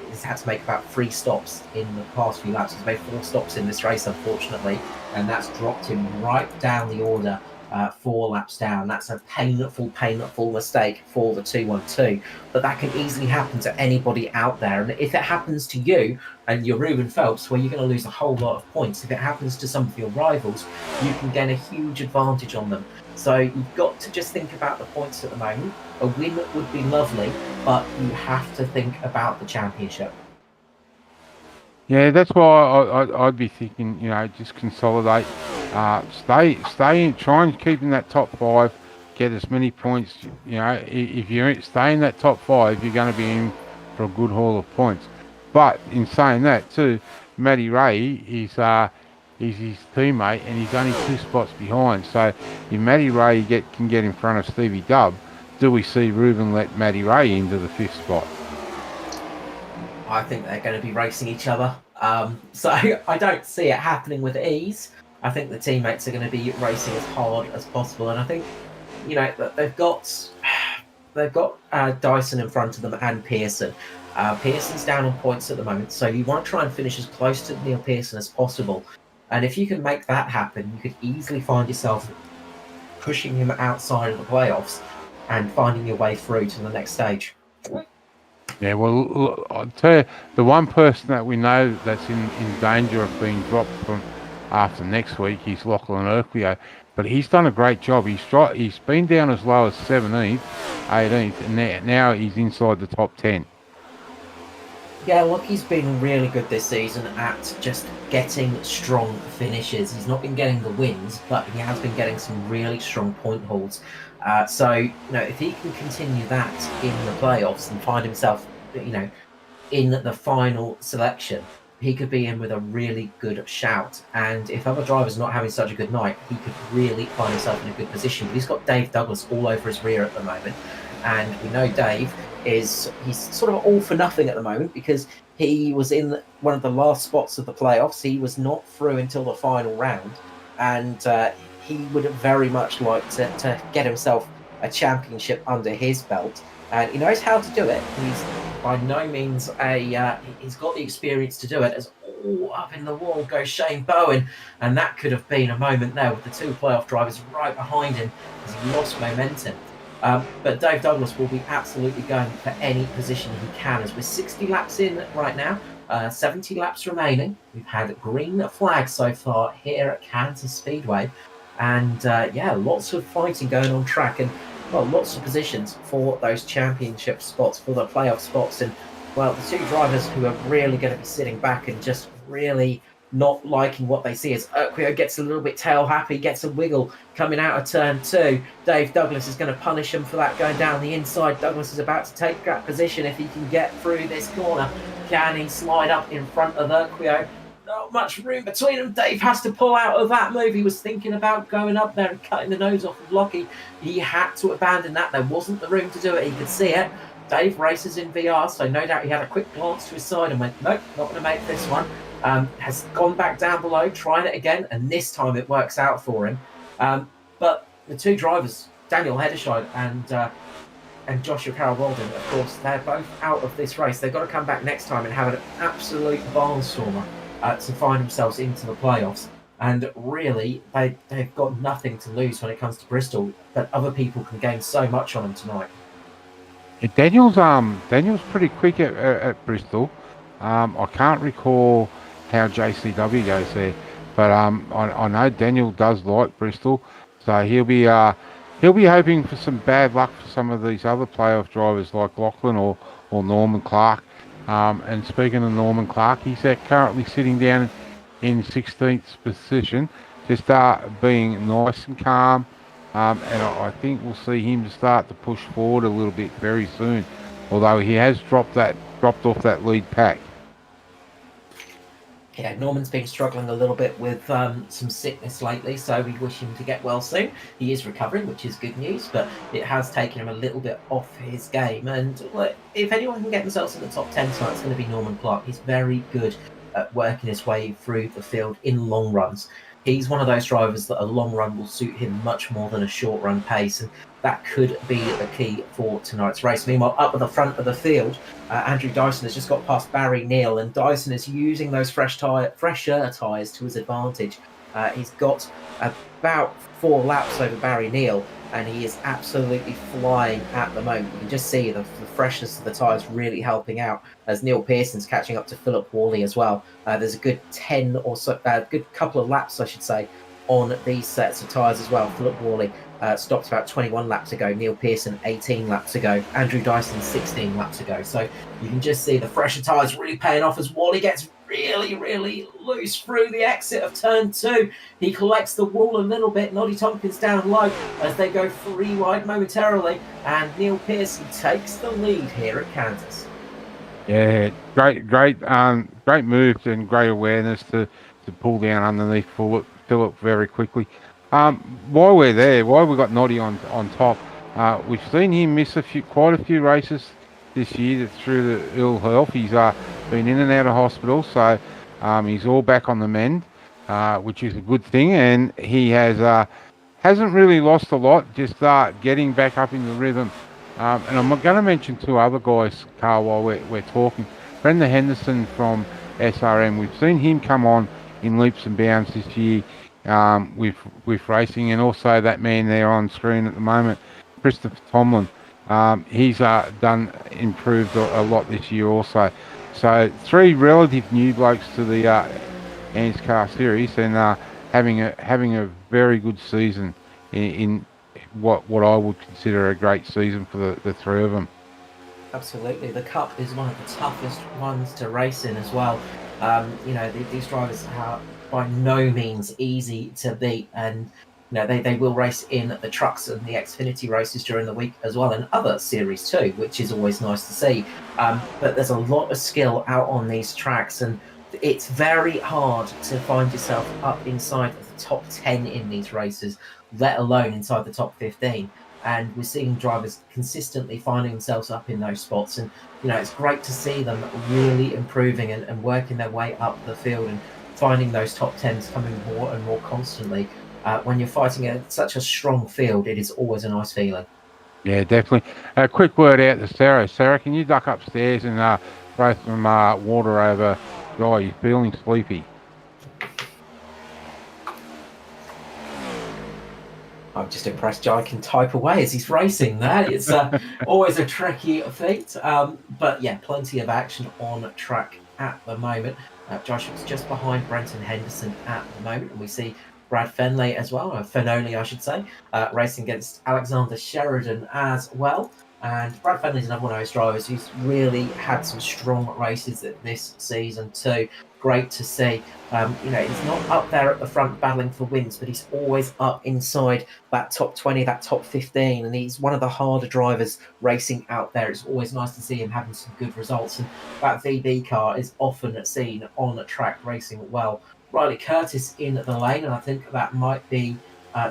He's had to make about 3 stops in the past few laps. He's made 4 stops in this race, unfortunately, and that's dropped him right down the order, 4 laps down. That's a painful mistake for the 212, but that can easily happen to anybody out there. And if it happens to you and you're Ruben Phelps, well, you're going to lose a whole lot of points. If it happens to some of your rivals, you can gain a huge advantage on them. So you've got to just think about the points at the moment. A win would be lovely, but you have to think about the championship. Yeah, that's why I'd be thinking, just consolidate, stay in, try and keep in that top 5, get as many points. If you stay in that top 5, you're going to be in for a good haul of points. But in saying that too, Matty Ray is his teammate, and he's only 2 spots behind. So if Matty Ray can get in front of Stevie Dubb, do we see Ruben let Matty Ray into the 5th spot? I think they're going to be racing each other. So I don't see it happening with ease. I think the teammates are going to be racing as hard as possible, and I think they've got Dyson in front of them and Pearson. Pearson's down on points at the moment, so you want to try and finish as close to Neil Pearson as possible. And if you can make that happen, you could easily find yourself pushing him outside of the playoffs and finding your way through to the next stage. Yeah, well, I'll tell you, the one person that we know that's in danger of being dropped from after next week is Lachlan Urquio. But he's done a great job. He's been down as low as 17th, 18th, and now he's inside the top 10. Yeah, look, he's been really good this season at just getting strong finishes. He's not been getting the wins, but he has been getting some really strong point hauls. So, if he can continue that in the playoffs and find himself, in the final selection, he could be in with a really good shout. And if other drivers are not having such a good night, he could really find himself in a good position. But he's got Dave Douglas all over his rear at the moment. And we know Dave he's sort of all for nothing at the moment, because he was in one of the last spots of the playoffs. He was not through until the final round. And he would have very much liked to get himself a championship under his belt. And he knows how to do it. by no means he's got the experience to do it. As all up in the wall goes Shane Bowen, and that could have been a moment there with the two playoff drivers right behind him as he lost momentum. But Dave Douglas will be absolutely going for any position he can, as we're 60 laps in right now, 70 laps remaining. We've had green flags so far here at Kansas Speedway, and lots of fighting going on track, and well, lots of positions for those championship spots, for the playoff spots. And well, the two drivers who are really going to be sitting back and just really not liking what they see as Urquio gets a little bit tail happy, gets a wiggle coming out of turn 2. Dave Douglas is going to punish him for that going down the inside. Douglas is about to take that position if he can get through this corner. Can he slide up in front of Urquio? Not much room between them. Dave has to pull out of that move. He was thinking about going up there and cutting the nose off of Lockie. He had to abandon that. There wasn't the room to do it. He could see it. Dave races in VR, so no doubt he had a quick glance to his side and went, nope, not going to make this one. Has gone back down below, tried it again, and this time it works out for him. But the two drivers, Daniel Hederscheid and Joshua Carroll Walden, of course, they're both out of this race. They've got to come back next time and have an absolute barnstormer to find themselves into the playoffs. And really, they've got nothing to lose when it comes to Bristol, but other people can gain so much on them tonight. Daniel's pretty quick at Bristol. I can't recall how JCW goes there, but I know Daniel does like Bristol, so he'll be hoping for some bad luck for some of these other playoff drivers like Lachlan or Norman Clark. And speaking of Norman Clark, he's currently sitting down in 16th position, just being nice and calm. And I think we'll see him start to push forward a little bit very soon, although he has dropped off that lead pack. Yeah, Norman's been struggling a little bit with some sickness lately, so we wish him to get well soon. He is recovering, which is good news, but it has taken him a little bit off his game. And if anyone can get themselves in the top 10 tonight, it's going to be Norman Clark. He's very good at working his way through the field in long runs. He's one of those drivers that a long run will suit him much more than a short run pace, and that could be the key for tonight's race. Meanwhile, up at the front of the field, Andrew Dyson has just got past Barry Neal, and Dyson is using those fresher tyres to his advantage. He's got about 4 laps over Barry Neal, and he is absolutely flying at the moment. You can just see the freshness of the tyres really helping out as Neil Pearson's catching up to Philip Worley as well. There's a good 10 or so, good couple of laps, I should say, on these sets of tyres as well. Philip Worley stopped about 21 laps ago. Neil Pearson 18 laps ago. Andrew Dyson 16 laps ago. So you can just see the fresher tyres really paying off as Worley gets really, really loose through the exit of turn 2. He collects the wall a little bit. Noddy Tompkins down low as they go 3 wide momentarily, and Neil Pearson takes the lead here at Kansas. Yeah, great moves and great awareness to pull down underneath Philip very quickly. While we're there, while we got Noddy on top, we've seen him miss quite a few races this year through the ill health. He's been in and out of hospital, so he's all back on the mend, which is a good thing. And he hasn't really lost a lot, just getting back up in the rhythm. And I'm going to mention 2 other guys, Carl, while we're talking. Brendan Henderson from SRM. We've seen him come on in leaps and bounds this year with racing, and also that man there on screen at the moment, Christopher Tomlin. He's improved a lot this year also. So 3 relative new blokes to the ANZCAR series, and having a very good season in what I would consider a great season for the 3 of them. Absolutely. The Cup is one of the toughest ones to race in as well. These drivers are by no means easy to beat, and they will race in the trucks and the Xfinity races during the week as well, and other series too, which is always nice to see. But there's a lot of skill out on these tracks, and it's very hard to find yourself up inside of the top 10 in these races, let alone inside the top 15. And we're seeing drivers consistently finding themselves up in those spots. And, it's great to see them really improving and working their way up the field and finding those top 10s coming more and more constantly. When you're fighting such a strong field, it is always a nice feeling. Yeah, definitely. A quick word out to Sarah. Sarah, can you duck upstairs and throw some water over Jai? He's feeling sleepy. I'm just impressed Jai can type away as he's racing there. It's always a tricky feat. But yeah, plenty of action on track at the moment. Joshua's just behind Brenton Henderson at the moment, and we see Brad Fenley as well, Fenoli, I should say, racing against Alexander Sheridan as well. And Brad Fenley's another one of those drivers who's really had some strong races this season too. Great to see. He's not up there at the front battling for wins, but he's always up inside that top 20, that top 15, and he's one of the harder drivers racing out there. It's always nice to see him having some good results, and that VB car is often seen on track racing well. Riley Curtis in the lane, and I think that might be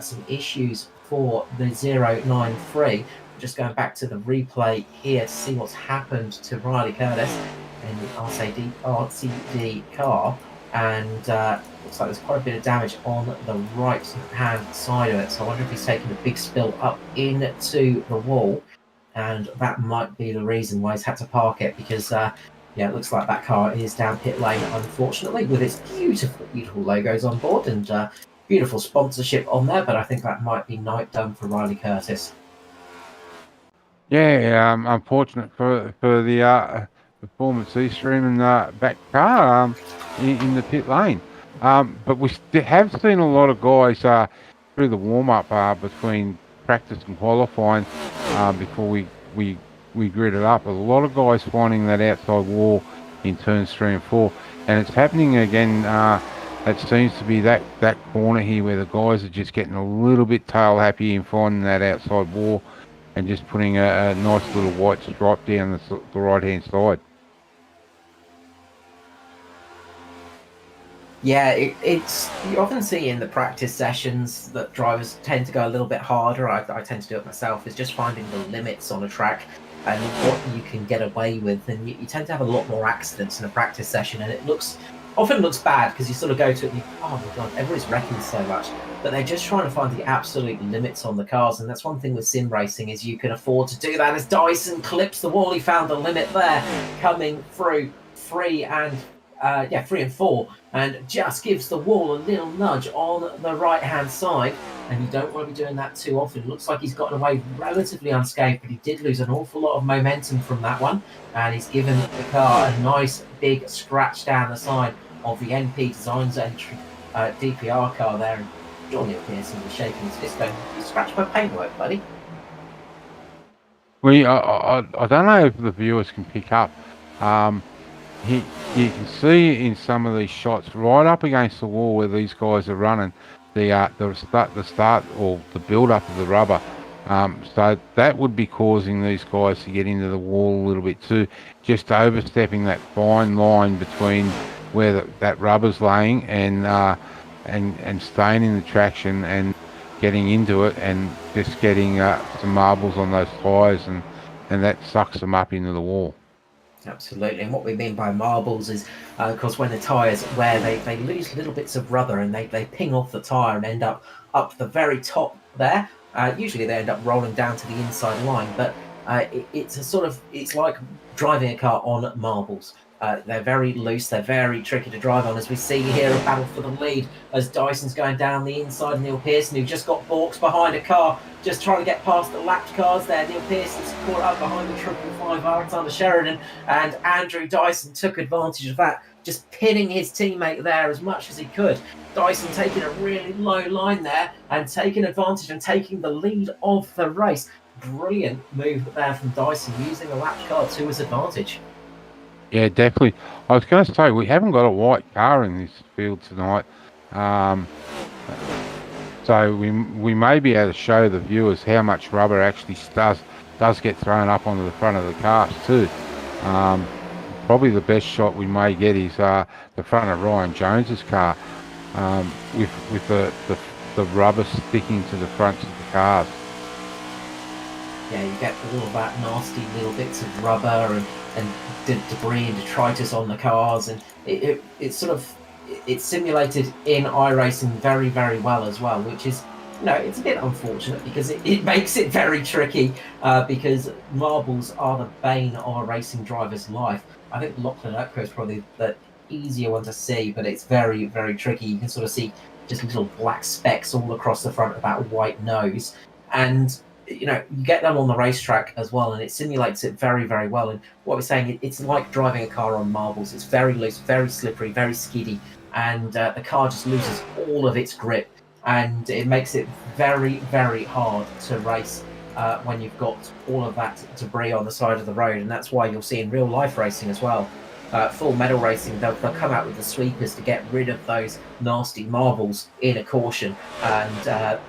some issues for the 093. Just going back to the replay here to see what's happened to Riley Curtis in the RCD car, and looks like there's quite a bit of damage on the right hand side of it. So I wonder if he's taken a big spill up into the wall, and that might be the reason why he's had to park it, because it looks like that car is down pit lane, unfortunately, with its beautiful logos on board and beautiful sponsorship on there. But I think that might be night done for Riley Curtis. Yeah, unfortunate for the performance Eastream and back car in the pit lane. But we have seen a lot of guys through the warm up between practice and qualifying before we grid it up. A lot of guys finding that outside wall in turns 3 and 4, and it's happening again. It seems to be that corner here where the guys are just getting a little bit tail happy in finding that outside wall and just putting a nice little white stripe down the right hand side. Yeah, it's you often see in the practice sessions that drivers tend to go a little bit harder. I tend to do it myself. Is just finding the limits on a track and what you can get away with, and you tend to have a lot more accidents in a practice session, and it often looks bad because you sort of go to it and you, oh my god, everybody's wrecking so much, but they're just trying to find the absolute limits on the cars, and that's one thing with sim racing is you can afford to do that. As Dyson clips the wall, he found the limit there, coming through 3 and 4, and just gives the wall a little nudge on the right hand side, and you don't want to be doing that too often. It looks like he's gotten away relatively unscathed, but he did lose an awful lot of momentum from that one, and he's given the car a nice big scratch down the side of the NP Designs entry DPR car there, and John Neil Pearson was shaking his fist going, "You scratched my paintwork, buddy." I don't know if the viewers can pick up. You can see in some of these shots right up against the wall where these guys are running the start or the build up of the rubber. So that would be causing these guys to get into the wall a little bit too, just overstepping that fine line between where that rubber's laying and staying in the traction and getting into it and just getting some marbles on those tyres, and that sucks them up into the wall. Absolutely, and what we mean by marbles is, of course, when the tyres wear, they lose little bits of rubber and they ping off the tyre and end up the very top there. Usually they end up rolling down to the inside line, but it's like driving a car on marbles. They're very loose, they're very tricky to drive on, as we see here a battle for the lead as Dyson's going down the inside. Neil Pearson, who just got balks behind a car, just trying to get past the lapped cars there. Neil Pearson's caught up behind the 555 Alexander Sheridan, and Andrew Dyson took advantage of that, just pinning his teammate there as much as he could. Dyson taking a really low line there and taking advantage and taking the lead of the race. Brilliant move there from Dyson, using the lapped car to his advantage. Yeah, definitely. I was going to say, we haven't got a white car in this field tonight. So we may be able to show the viewers how much rubber actually does get thrown up onto the front of the cars too. Probably the best shot we may get is the front of Ryan Jones's car, with the rubber sticking to the fronts of the cars. Yeah, you get all of that nasty little bits of rubber and debris and detritus on the cars, and it's simulated in iRacing very, very well as well, which is it's a bit unfortunate because it makes it very tricky because marbles are the bane of a racing driver's life. I think Lachlan Epco is probably the easier one to see, but it's very, very tricky. You can sort of see just little black specks all across the front of that white nose. And, you get them on the racetrack as well, and it simulates it very, very well. And what we're saying, it's like driving a car on marbles. It's very loose, very slippery, very skiddy, and the car just loses all of its grip, and it makes it very, very hard to race when you've got all of that debris on the side of the road. And that's why you'll see in real life racing as well, full medal racing, they'll come out with the sweepers to get rid of those nasty marbles in a caution. And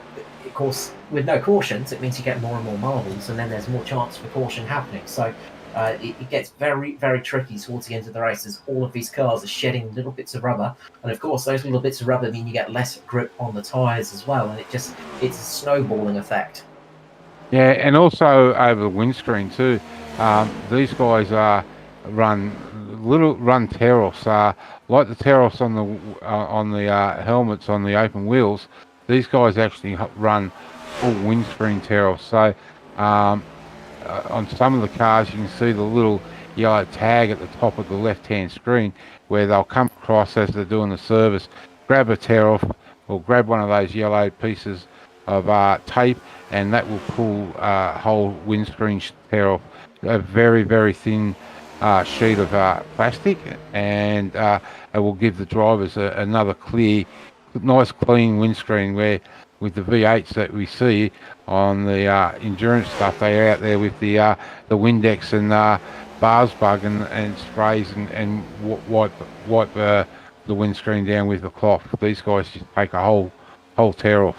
of course, with no cautions, it means you get more and more marbles, and then there's more chance of a caution happening. So it gets very, very tricky towards the end of the race, as all of these cars are shedding little bits of rubber. And of course, those little bits of rubber mean you get less grip on the tyres as well. And it's a snowballing effect. Yeah, and also over the windscreen too. These guys run tear-offs, like the tear-offs on the helmets on the open wheels. These guys actually run full windscreen tear-offs. So on some of the cars, you can see the little yellow tag at the top of the left-hand screen where they'll come across as they're doing the service, grab a tear-off or grab one of those yellow pieces of tape, and that will pull whole windscreen tear off. A very, very thin sheet of plastic, and it will give the drivers another clear, nice clean windscreen, where with the V8s that we see on the endurance stuff, they're out there with the Windex and bars bug and sprays and wipe the windscreen down with the cloth. These guys just take a whole tear off.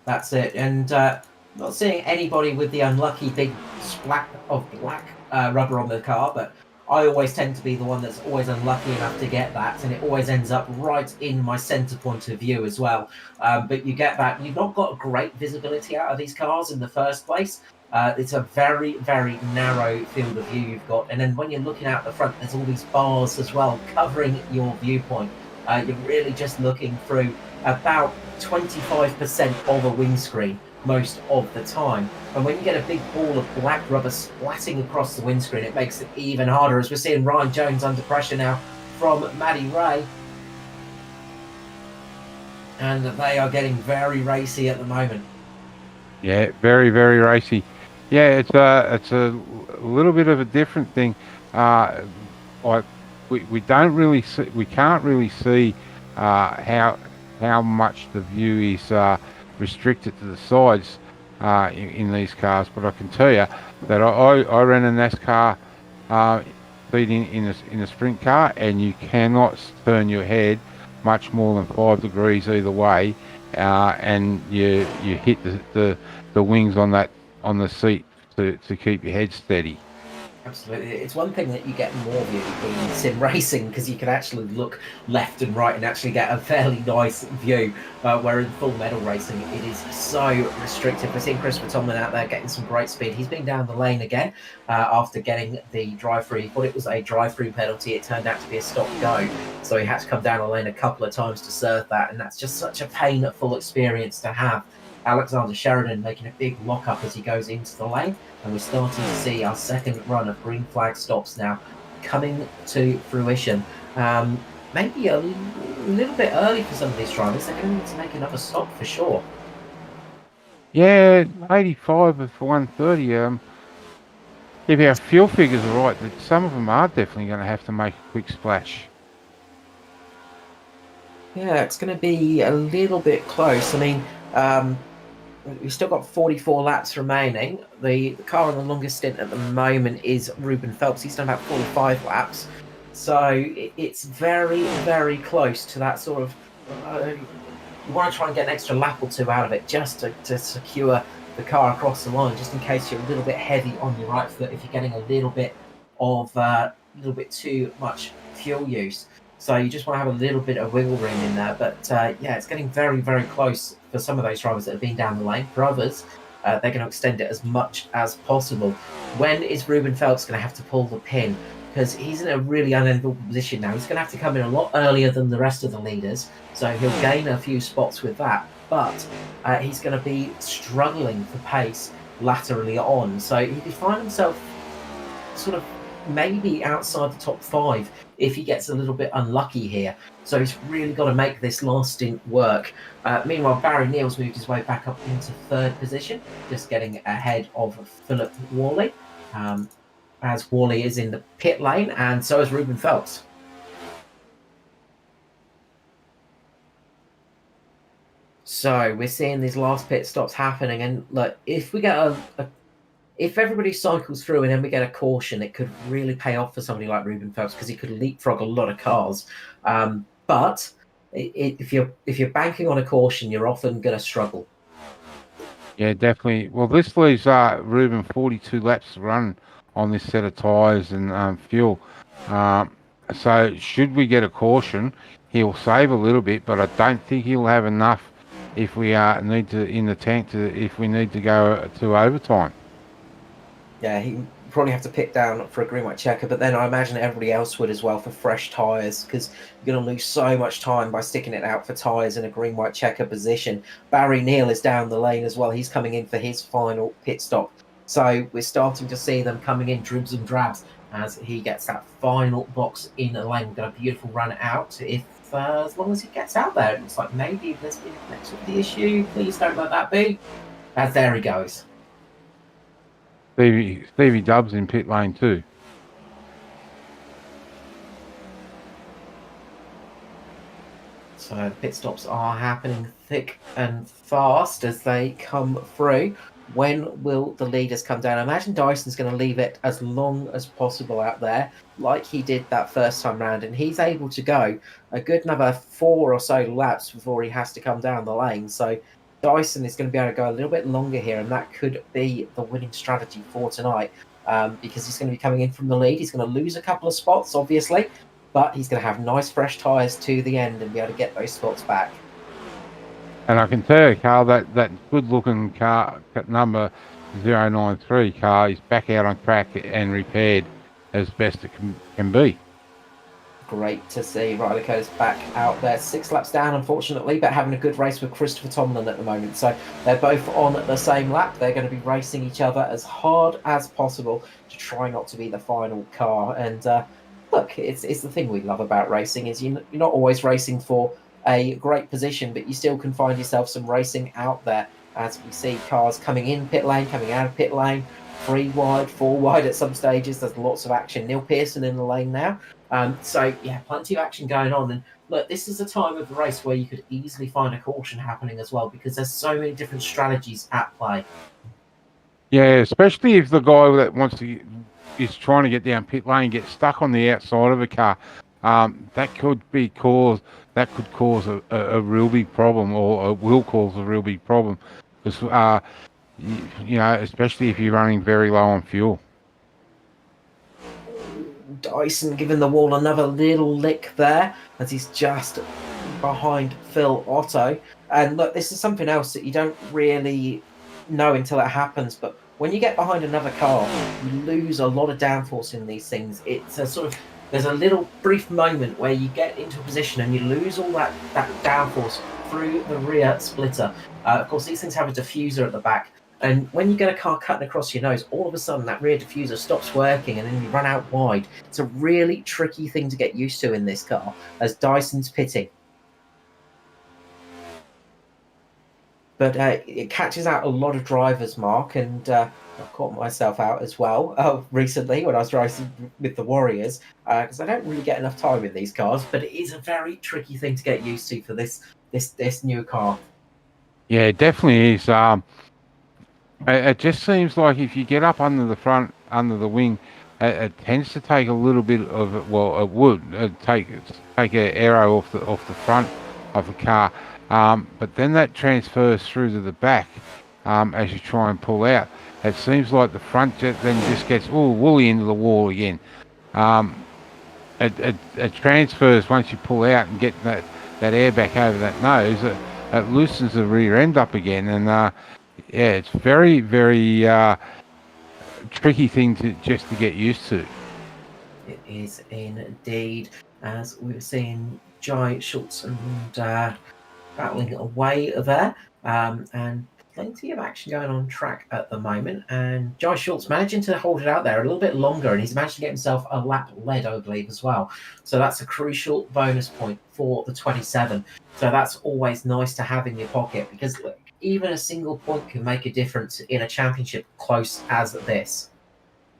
That's it. And not seeing anybody with the unlucky big splat of black rubber on the car, but I always tend to be the one that's always unlucky enough to get that, and it always ends up right in my centre point of view as well. But you get that. You've not got great visibility out of these cars in the first place. It's a very, very narrow field of view you've got. And then when you're looking out the front, there's all these bars as well covering your viewpoint. You're really just looking through about 25% of a windscreen most of the time. And when you get a big ball of black rubber splatting across the windscreen, it makes it even harder, as we're seeing Ryan Jones under pressure now from Maddie Ray. And they are getting very racy at the moment. Yeah, very, very racy. Yeah, it's a little bit of a different thing. Like we can't really see how much the view is restricted to the sides in these cars, but I can tell you that I ran a NASCAR feeding in a sprint car, and you cannot turn your head much more than 5 degrees either way, and you hit the wings on the seat to keep your head steady. Absolutely. It's one thing that you get more of in sim racing, because you can actually look left and right and actually get a fairly nice view, where in full medal racing it is so restricted. We're seeing Chris Tomlin out there getting some great speed. He's been down the lane again after getting the drive-through. He thought it was a drive-through penalty. It turned out to be a stop-go. So he had to come down the lane a couple of times to serve that, and that's just such a painful experience to have. Alexander Sheridan making a big lock-up as he goes into the lane, and we're starting to see our second run of green flag stops now coming to fruition. Maybe a little bit early for some of these drivers. They're going to need to make another stop for sure. Yeah, 85 for 130. If our fuel figures are right, that some of them are definitely going to have to make a quick splash. Yeah, it's going to be a little bit close. I mean, we've still got 44 laps remaining. The car on the longest stint at the moment is Ruben Phelps. He's done about 45 laps. So it's very, very close to that sort of... you want to try and get an extra lap or two out of it just to secure the car across the line, just in case you're a little bit heavy on your right foot if you're getting a little bit too much fuel use. So you just want to have a little bit of wiggle room in there. But yeah, it's getting very, very close for some of those drivers that have been down the lane. For others, they're going to extend it as much as possible. When is Ruben Phelps going to have to pull the pin? Because he's in a really unenviable position now. He's going to have to come in a lot earlier than the rest of the leaders. So he'll gain a few spots with that. but he's going to be struggling for pace laterally on. So he could find himself sort of maybe outside the top 5 if he gets a little bit unlucky here. So he's really got to make this last stint work. Meanwhile, Barry Neal's moved his way back up into 3rd position, just getting ahead of Philip Worley, as Worley is in the pit lane, and so is Ruben Phelps. So we're seeing these last pit stops happening, and look, if we get if everybody cycles through and then we get a caution, it could really pay off for somebody like Ruben Phelps because he could leapfrog a lot of cars. But if you're banking on a caution, you're often going to struggle. Yeah, definitely. Well, this leaves Ruben 42 laps to run on this set of tyres and fuel. So should we get a caution, he'll save a little bit, but I don't think he'll have enough if we need to in the tank if we need to go to overtime. Yeah, he probably have to pit down for a green white checker, but then I imagine everybody else would as well for fresh tyres, because you're going to lose so much time by sticking it out for tyres in a green white checker position. Barry Neal is down the lane as well. He's coming in for his final pit stop. So we're starting to see them coming in dribs and drabs as he gets that final box in the lane. We've got a beautiful run out if as long as he gets out there. It looks like maybe there's been a connection with the issue. Please don't let that be. As there he goes. Stevie Dubb's in pit lane too. So the pit stops are happening thick and fast as they come through. When will the leaders come down? I imagine Dyson's going to leave it as long as possible out there, like he did that first time round, and he's able to go a good another 4 or so laps before he has to come down the lane. So Dyson is going to be able to go a little bit longer here, and that could be the winning strategy for tonight, because he's going to be coming in from the lead. He's going to lose a couple of spots, obviously, but he's going to have nice fresh tyres to the end and be able to get those spots back. And I can tell you, Carl, that good-looking car, number 093 car, is back out on track and repaired as best it can be. Great to see Riley Curtis back out there. 6 laps down, unfortunately, but having a good race with Christopher Tomlin at the moment. So they're both on the same lap. They're going to be racing each other as hard as possible to try not to be the final car. And look, it's the thing we love about racing is you're not always racing for a great position, but you still can find yourself some racing out there as we see cars coming in pit lane, coming out of pit lane, 3 wide, 4 wide at some stages. There's lots of action. Neil Pearson in the lane now. So yeah, plenty of action going on. And look, this is a time of the race where you could easily find a caution happening as well, because there's so many different strategies at play. Yeah, especially if the guy that is trying to get down pit lane gets stuck on the outside of a car. That could cause a real big problem, or will cause a real big problem, because especially if you're running very low on fuel. Dyson giving the wall another little lick there as he's just behind Phil Otto. And look, this is something else that you don't really know until it happens, but when you get behind another car, you lose a lot of downforce in these things. It's a sort of, there's a little brief moment where you get into a position and you lose all that downforce through the rear splitter. Of course, these things have a diffuser at the back. And when you get a car cutting across your nose, all of a sudden that rear diffuser stops working and then you run out wide. It's a really tricky thing to get used to in this car as Dyson's pitting. But it catches out a lot of drivers, Mark, and I caught myself out as well recently when I was racing with the Warriors, because I don't really get enough time in these cars, but it is a very tricky thing to get used to for this new car. Yeah, it definitely is. It just seems like if you get up under the front, under the wing, it tends to take a little bit of it. Well, it would take an aero off the front of the car, but then that transfers through to the back as you try and pull out. It seems like the front jet then just gets woolly into the wall again. It transfers once you pull out and get that air back over that nose. It loosens the rear end up again, and yeah, it's very, very tricky thing to get used to. It is indeed, as we were seeing Jai Schultz and battling away there, and plenty of action going on track at the moment. And Jai Schultz managing to hold it out there a little bit longer, and he's managed to get himself a lap led, I believe, as well. So that's a crucial bonus point for the 27. So that's always nice to have in your pocket, because look, even a single point can make a difference in a championship close as this.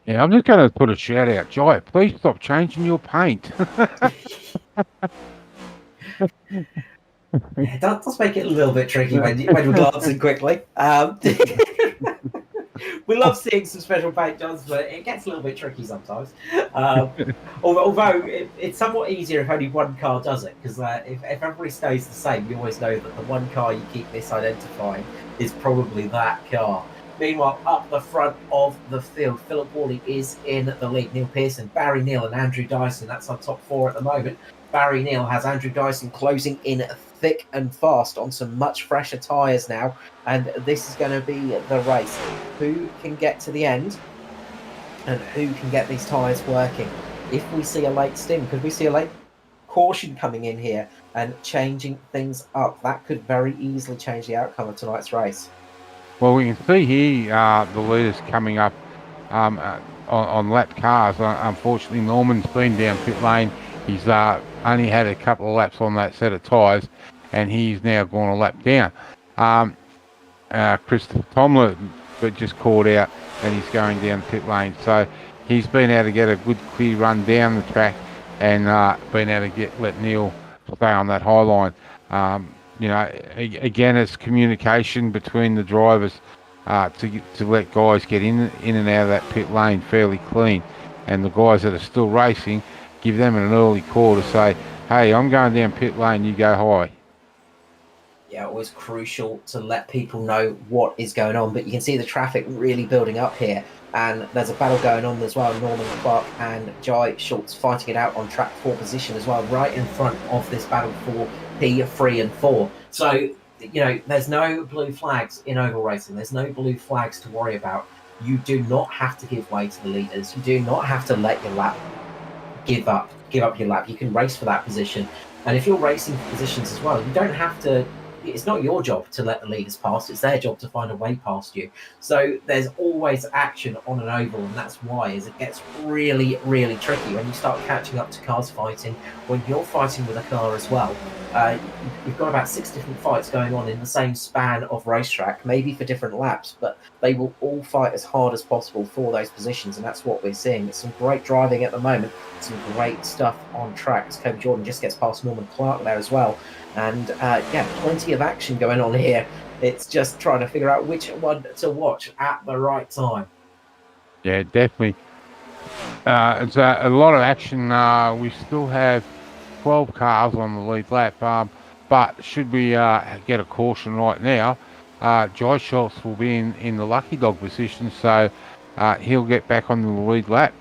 Yeah, I'm just going to put a shout out, Jai. Please stop changing your paint. It does make it a little bit tricky when we're glancing quickly. We love seeing some special paint jobs, but it gets a little bit tricky sometimes. Although it's somewhat easier if only one car does it, because if everybody stays the same, you always know that the one car you keep misidentifying is probably that car. Meanwhile, up the front of the field, Philip Worley is in the lead. Neil Pearson, Barry Neal, and Andrew Dyson. That's our top four at the moment. Barry Neal has Andrew Dyson closing in thick and fast on some much fresher tyres now, and this is going to be the race. Who can get to the end and who can get these tyres working? If we see a late stim, could we see a late caution coming in here and changing things up? That could very easily change the outcome of tonight's race. Well, we can see here the leaders coming up on lap cars. Unfortunately, Norman's been down pit lane. He's only had a couple of laps on that set of tyres, and he's now gone a lap down. Christopher Tomlin but just called out, and he's going down pit lane. So he's been able to get a good clear run down the track, and been able to let Neil stay on that high line. Again, it's communication between the drivers to let guys get in and out of that pit lane fairly clean, and the guys that are still racing, give them an early call to say, hey, I'm going down pit lane, you go high. Yeah, always crucial to let people know what is going on, but you can see the traffic really building up here, and there's a battle going on as well. Norman Clark and Jai Schultz fighting it out on track 4 position as well, right in front of this battle for P3 and 4. So, there's no blue flags in oval racing. There's no blue flags to worry about. You do not have to give way to the leaders. You do not have to let your lap give up your lap. You can race for that position. And if you're racing for positions as well, you don't have to. It's not your job to let the leaders pass. It's their job to find a way past you. So there's always action on an oval, and that's why it gets really, really tricky when you start catching up to cars fighting. When you're fighting with a car as well, you've got about 6 different fights going on in the same span of racetrack, maybe for different laps, but they will all fight as hard as possible for those positions, and that's what we're seeing. It's some great driving at the moment, some great stuff on track. Kobe Jordan just gets past Norman Clark there as well. And plenty of action going on here. It's just trying to figure out which one to watch at the right time. Yeah, definitely. It's a lot of action. We still have 12 cars on the lead lap. But should we get a caution right now, Jai Schultz will be in the lucky dog position, so he'll get back on the lead lap.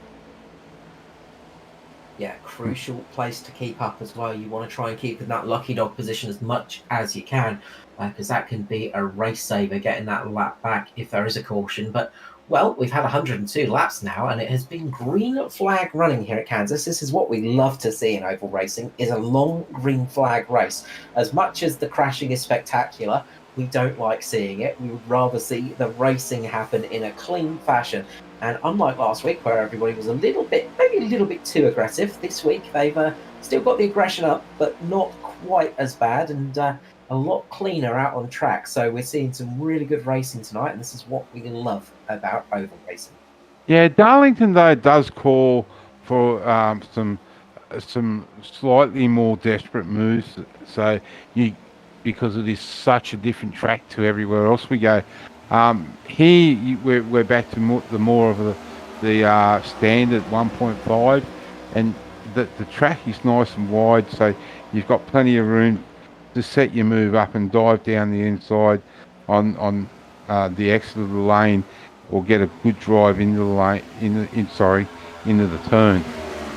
Yeah, crucial place to keep up as well. You want to try and keep in that lucky dog position as much as you can, because that can be a race saver, getting that lap back if there is a caution. But, well, we've had 102 laps now, and it has been green flag running here at Kansas. This is what we love to see in oval racing, is a long green flag race. As much as the crashing is spectacular, we don't like seeing it. We would rather see the racing happen in a clean fashion. And unlike last week, where everybody was maybe a little bit too aggressive, this week they've still got the aggression up, but not quite as bad, and a lot cleaner out on track. So we're seeing some really good racing tonight, and this is what we love about oval racing. Yeah, Darlington though does call for some slightly more desperate moves. So because it is such a different track to everywhere else we go. Here we're back to more of the standard 1.5, and the track is nice and wide, so you've got plenty of room to set your move up and dive down the inside on the exit of the lane, or get a good drive into the lane into the turn.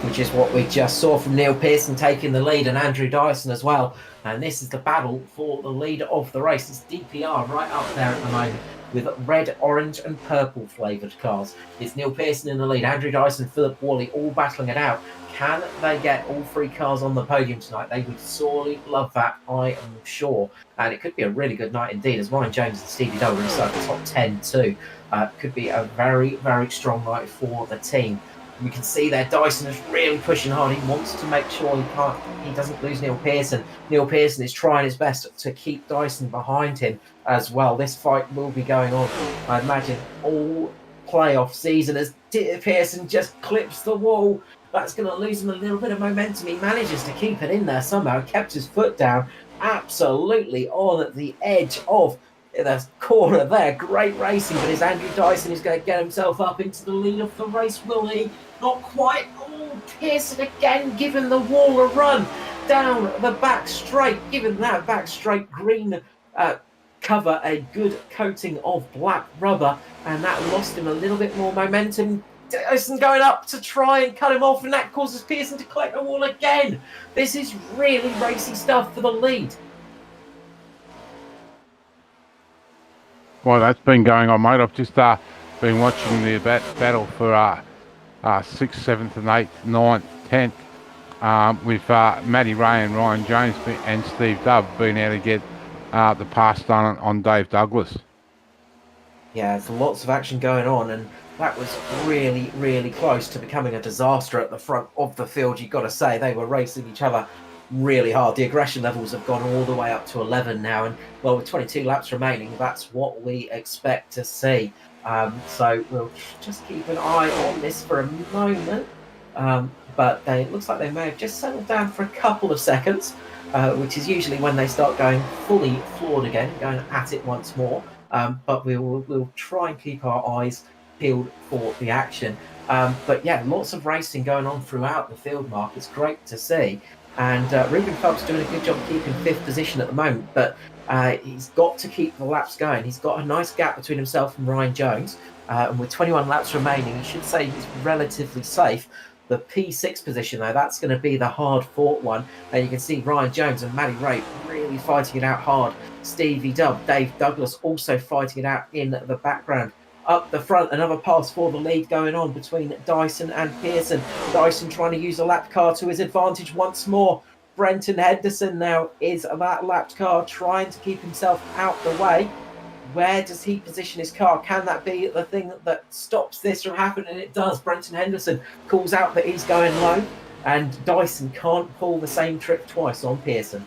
Which is what we just saw from Neil Pearson taking the lead, and Andrew Dyson as well. And this is the battle for the lead of the race. It's DPR right up there at the moment. with red, orange, and purple flavoured cars. It's Neil Pearson in the lead, Andrew Dyson, Philip Worley all battling it out. Can they get all three cars on the podium tonight? They would sorely love that, I am sure. And it could be a really good night indeed, as Ryan Jones and Stevie Dover inside the top 10 too. Could be a very, very strong night for the team. We can see there Dyson is really pushing hard. He wants to make sure he doesn't lose Neil Pearson. Neil Pearson is trying his best to keep Dyson behind him as well. This fight will be going on, I imagine, all playoff season as Pearson just clips the wall. That's going to lose him a little bit of momentum. He manages to keep it in there somehow, kept his foot down, absolutely on the edge of the corner there. Great racing, but is Andrew Dyson is going to get himself up into the lead of the race? Will he? Not quite. Oh, Pearson again giving the wall a run down the back straight, giving that back straight green cover a good coating of black rubber, and that lost him a little bit more momentum. Dyson going up to try and cut him off, and that causes Pearson to collect the wall again. This is really racy stuff for the lead. Well, that's been going on, mate. I've just been watching the battle for 6th, 7th and 8th, 9th, 10th with Matty Ray and Ryan Jones and Steve Dubb being able to get the pass done on Dave Douglas. Yeah, there's lots of action going on, and that was really, really close to becoming a disaster at the front of the field. You've got to say, they were racing each other really hard. The aggression levels have gone all the way up to 11 now, and well, with 22 laps remaining, that's what we expect to see. So we'll just keep an eye on this for a moment, but it looks like they may have just settled down for a couple of seconds, which is usually when they start going fully floored again, going at it once more. But we'll try and keep our eyes peeled for the action. But yeah, lots of racing going on throughout the field, Mark. It's great to see. And Ruben Phelps doing a good job of keeping 5th position at the moment, but he's got to keep the laps going. He's got a nice gap between himself and Ryan Jones, and with 21 laps remaining, you should say he's relatively safe. The P6 position, though, that's going to be the hard-fought one. And you can see Ryan Jones and Matty Ray really fighting it out hard. Stevie Dubb, Dave Douglas also fighting it out in the background. Up the front, another pass for the lead going on between Dyson and Pearson. Dyson trying to use a lap car to his advantage once more. Brenton Henderson now is that lapped car, trying to keep himself out the way. Where does he position his car? Can that be the thing that stops this from happening? It does. Brenton Henderson calls out that he's going low, and Dyson can't pull the same trick twice on Pearson.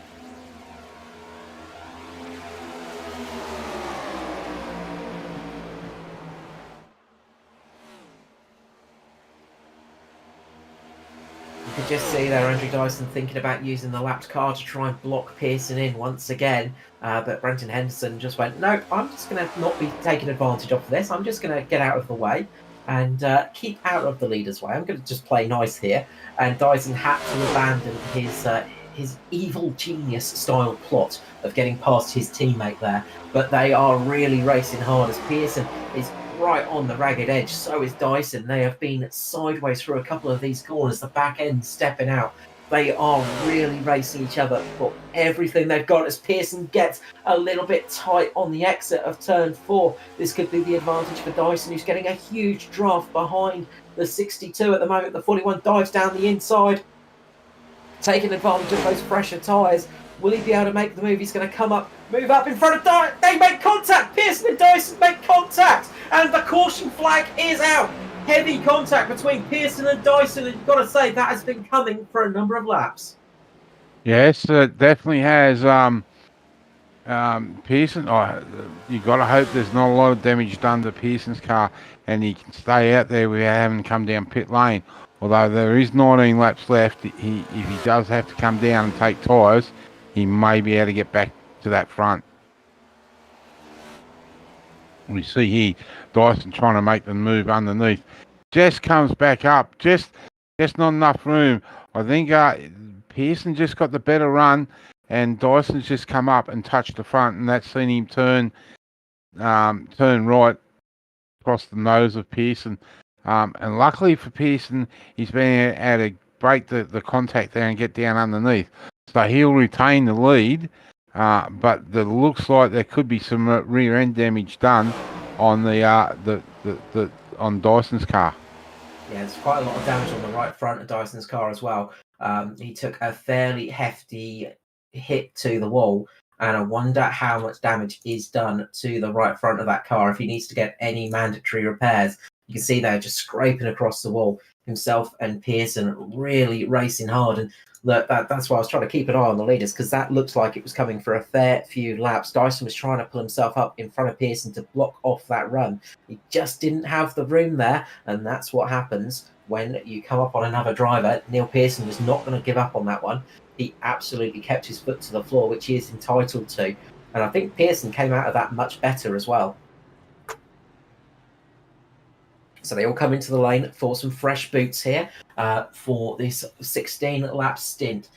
You could just see there Andrew Dyson thinking about using the lapped car to try and block Pearson in once again. But Brenton Henderson just went, no, I'm just going to not be taking advantage of this. I'm just going to get out of the way and keep out of the leader's way. I'm going to just play nice here. And Dyson had to abandon his evil genius style plot of getting past his teammate there. But they are really racing hard as Pearson is right on the ragged edge. So is Dyson. They have been sideways through a couple of these corners, the back end stepping out. They are really racing each other for everything they've got as Pearson gets a little bit tight on the exit of turn 4. This could be the advantage for Dyson, who's getting a huge draft behind the 62 at the moment. The 41 dives down the inside, taking advantage of those fresher tyres. Will he be able to make the move? He's going to come up, move up in front of Dyson. They make contact. Pearson and Dyson make contact, and the caution flag is out. Heavy contact between Pearson and Dyson, and you've got to say that has been coming for a number of laps. Yes, it definitely has. Pearson, you've got to hope there's not a lot of damage done to Pearson's car and he can stay out there without having to come down pit lane. Although there is 19 laps left, if he does have to come down and take tyres, he may be able to get back to that front. We see here Dyson trying to make the move underneath. Just comes back up, just not enough room. I think Pearson just got the better run, and Dyson's just come up and touched the front, and that's seen him turn right across the nose of Pearson. And luckily for Pearson, he's been able to break the contact there and get down underneath. So he'll retain the lead, but it looks like there could be some rear end damage done on the on Dyson's car. Yeah, there's quite a lot of damage on the right front of Dyson's car as well. He took a fairly hefty hit to the wall, and I wonder how much damage is done to the right front of that car if he needs to get any mandatory repairs. You can see they're just scraping across the wall. Himself and Pearson really racing hard, and look, that's why I was trying to keep an eye on the leaders, because that looked like it was coming for a fair few laps. Dyson was trying to pull himself up in front of Pearson to block off that run. He just didn't have the room there, and that's what happens when you come up on another driver. Neil Pearson was not going to give up on that one. He absolutely kept his foot to the floor, which he is entitled to. And I think Pearson came out of that much better as well. So they all come into the lane for some fresh boots here for this 16-lap stint.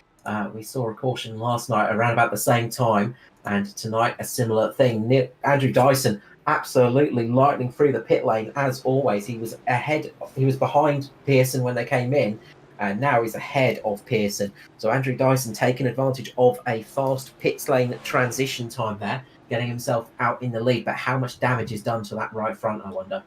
We saw a caution last night around about the same time, and tonight a similar thing. Andrew Dyson absolutely lightning through the pit lane as always. He was ahead. He was behind Pearson when they came in, and now he's ahead of Pearson. So Andrew Dyson taking advantage of a fast pit lane transition time there, getting himself out in the lead. But how much damage is done to that right front, I wonder?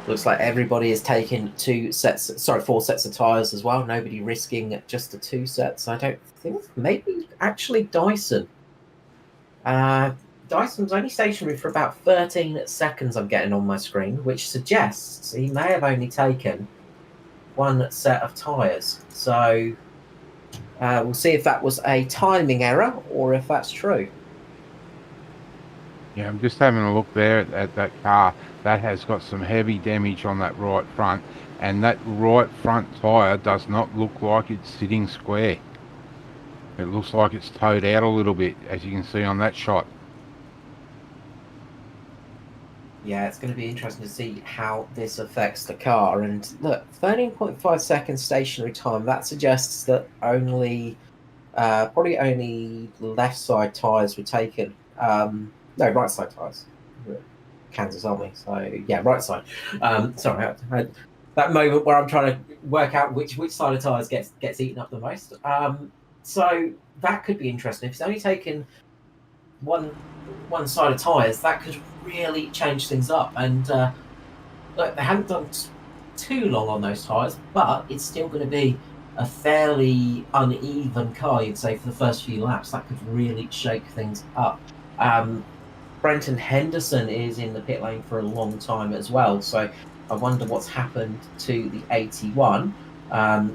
Looks like everybody is taking 4 sets of tyres as well. Nobody risking just the 2 sets. I don't think. Maybe actually Dyson. Dyson's only stationary for about 13 seconds, I'm getting on my screen, which suggests he may have only taken 1 set of tyres. So we'll see if that was a timing error or if that's true. Yeah, I'm just having a look there at that car. That has got some heavy damage on that right front, and that right front tyre does not look like it's sitting square. It looks like it's towed out a little bit, as you can see on that shot. Yeah, it's going to be interesting to see how this affects the car. And look, 13.5 seconds stationary time, that suggests that probably only left side tyres were taken. No, right side tyres. Kansas Army. So yeah, right side. Sorry, that moment where I'm trying to work out which side of tyres gets eaten up the most. So that could be interesting. If it's only taken one side of tyres, that could really change things up. And look, they haven't done too long on those tyres, but it's still going to be a fairly uneven car, you'd say, for the first few laps. That could really shake things up. Brenton Henderson is in the pit lane for a long time as well, so I wonder what's happened to the 81.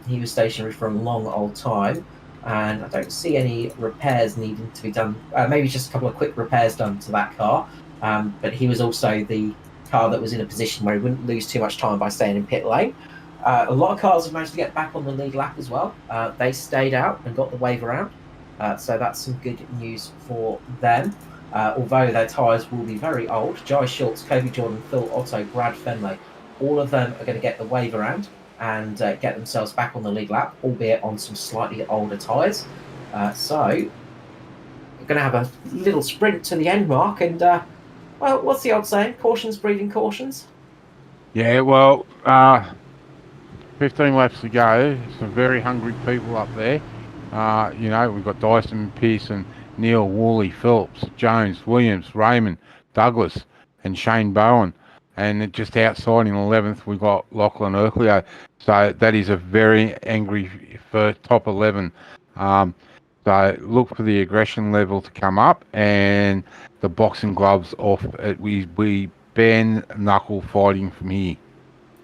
He was stationary for a long old time, and I don't see any repairs needing to be done. Maybe just a couple of quick repairs done to that car, but he was also the car that was in a position where he wouldn't lose too much time by staying in pit lane. A lot of cars have managed to get back on the lead lap as well. They stayed out and got the wave around, so that's some good news for them. Although their tyres will be very old. Jai Schultz, Kobe Jordan, Phil Otto, Brad Fenley, all of them are going to get the wave around and get themselves back on the lead lap, albeit on some slightly older tyres. So we're going to have a little sprint to the end mark, and well, what's the old saying? Cautions breeding cautions. Yeah, well, 15 laps to go. Some very hungry people up there. We've got Dyson, Pearson, Neil, Woolley, Phillips, Jones, Williams, Raymond, Douglas, and Shane Bowen. And just outside in 11th, we've got Lachlan Urquhart. So that is a very angry first top 11. So look for the aggression level to come up and the boxing gloves off. We ban knuckle fighting from here.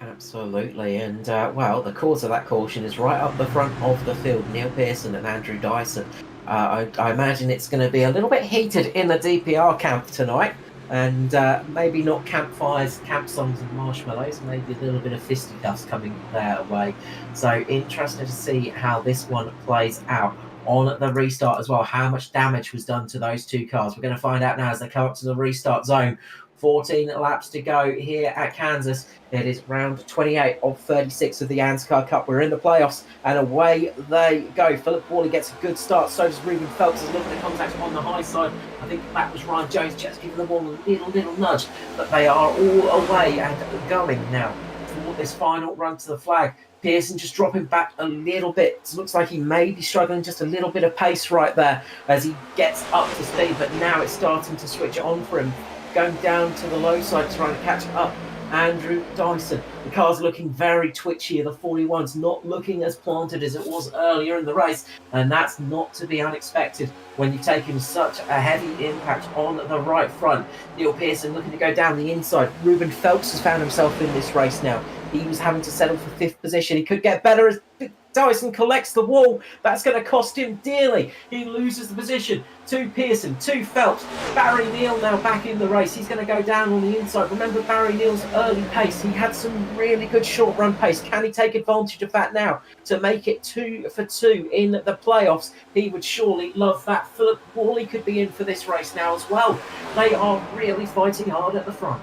Absolutely, and well, the cause of that caution is right up the front of the field, Neil Pearson and Andrew Dyson. I imagine it's going to be a little bit heated in the DPR camp tonight, and maybe not campfires, camp songs and marshmallows, maybe a little bit of fisticuffs coming their way. So interested to see how this one plays out on the restart as well. How much damage was done to those 2 cars? We're going to find out now as they come up to the restart zone. 14 laps to go here at Kansas. It is round 28 of 36 of the ANZCAR Cup. We're in the playoffs, and away they go. Philip Worley gets a good start. So does Ruben Phelps. There's a little bit of contact on the high side. I think that was Ryan Jones just giving the ball a little nudge. But they are all away and going now for this final run to the flag. Pearson just dropping back a little bit. It looks like he may be struggling just a little bit of pace right there as he gets up to speed, but now it's starting to switch on for him. Going down to the low side, trying to catch up Andrew Dyson. The car's looking very twitchy. The 41's not looking as planted as it was earlier in the race, and that's not to be unexpected when you've taken such a heavy impact on the right front. Neil Pearson looking to go down the inside. Ruben Phelps has found himself in this race now. He was having to settle for 5th position. He could get better as Dyson collects the wall. That's going to cost him dearly. He loses the position to Pearson, to Phelps. Barry Neal now back in the race. He's going to go down on the inside. Remember Barry Neal's early pace. He had some really good short run pace. Can he take advantage of that now to make it 2 for 2 in the playoffs? He would surely love that. Philip Worley could be in for this race now as well. They are really fighting hard at the front.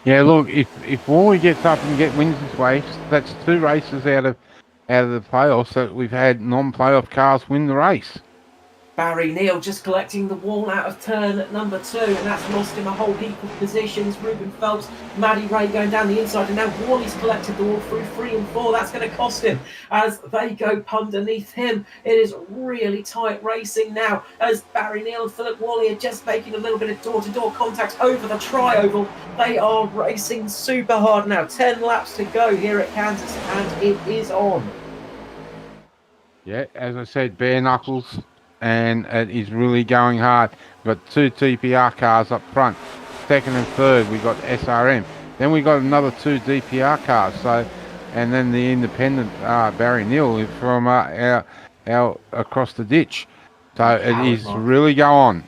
Yeah, look, if Worley gets up and wins this race, that's 2 races out of the playoffs that we've had non-playoff cars win the race. Barry Neal just collecting the wall out of turn number 2, and that's lost him a whole heap of positions. Ruben Phelps, Maddie Ray going down the inside, and now Worley's collected the wall through 3 and 4. That's going to cost him as they go underneath him. It is really tight racing now as Barry Neal and Philip Worley are just making a little bit of door-to-door contact over the tri-oval. They are racing super hard now. 10 laps to go here at Kansas, and it is on. Yeah, as I said, bare knuckles, and it is really going hard. We've got 2 DPR cars up front. 2nd and 3rd, we've got SRM. Then we've got another 2 DPR cars. So, and then the independent Barry Neal from out across the ditch. So it is really go on.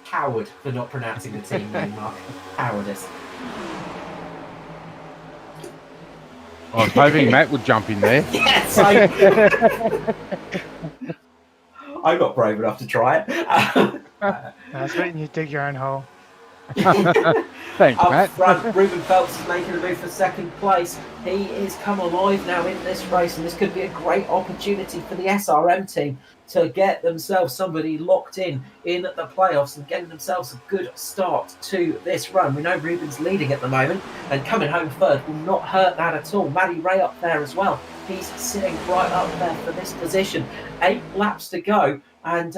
Coward for not pronouncing the team name, Mark. Cowardice. I was hoping Matt would jump in there. Yes, I'm not brave enough to try it. That's right, you dig your own hole. Thanks, Up Matt. front, Ruben Phelps is making a move for 2nd place. He is come alive now in this race, and this could be a great opportunity for the SRM team to get themselves somebody locked in the playoffs and getting themselves a good start to this run. We know Ruben's leading at the moment, and coming home 3rd will not hurt that at all. Matty Ray up there as well. He's sitting right up there for this position. 8 laps to go, and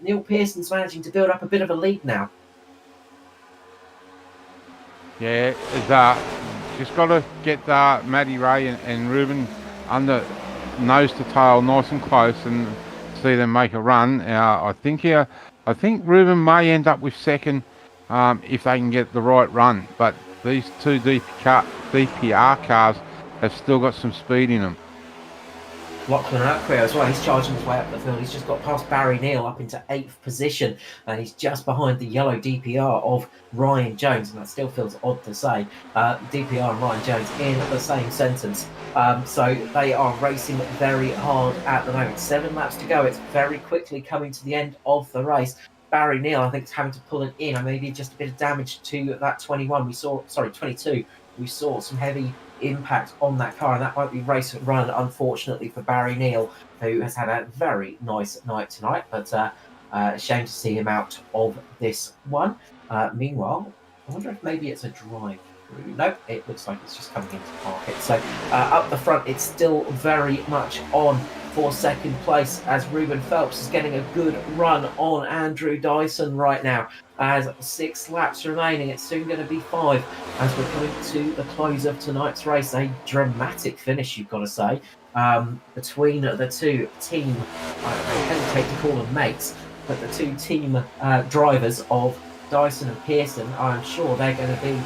Neil Pearson's managing to build up a bit of a lead now. Yeah, just got to get Matty Ray and Ruben under nose to tail, nice and close, and see them make a run. I think Ruben may end up with 2nd if they can get the right run. But these 2 DPR cars have still got some speed in them. Lachlan Urquhart as well, he's charging his way up the field. He's just got past Barry Neal up into 8th position, and he's just behind the yellow DPR of Ryan Jones, and that still feels odd to say, DPR and Ryan Jones in the same sentence. So they are racing very hard at the moment. 7 laps to go. It's very quickly coming to the end of the race. Barry Neal, I think, is having to pull it in, and maybe just a bit of damage to that 22. We saw some heavy impact on that car, and that might be race run, unfortunately, for Barry Neal, who has had a very nice night tonight, but shame to see him out of this one. Meanwhile, I wonder if maybe it's a drive through. Nope, it looks like it's just coming into the market. So up the front, it's still very much on for 2nd place as Ruben Phelps is getting a good run on Andrew Dyson right now. As 6 laps remaining, it's soon going to be 5 as we're coming to the close of tonight's race. A dramatic finish, you've got to say, between the 2 team, I hesitate to call them mates, but the 2 team drivers of Dyson and Pearson. I'm sure they're going to be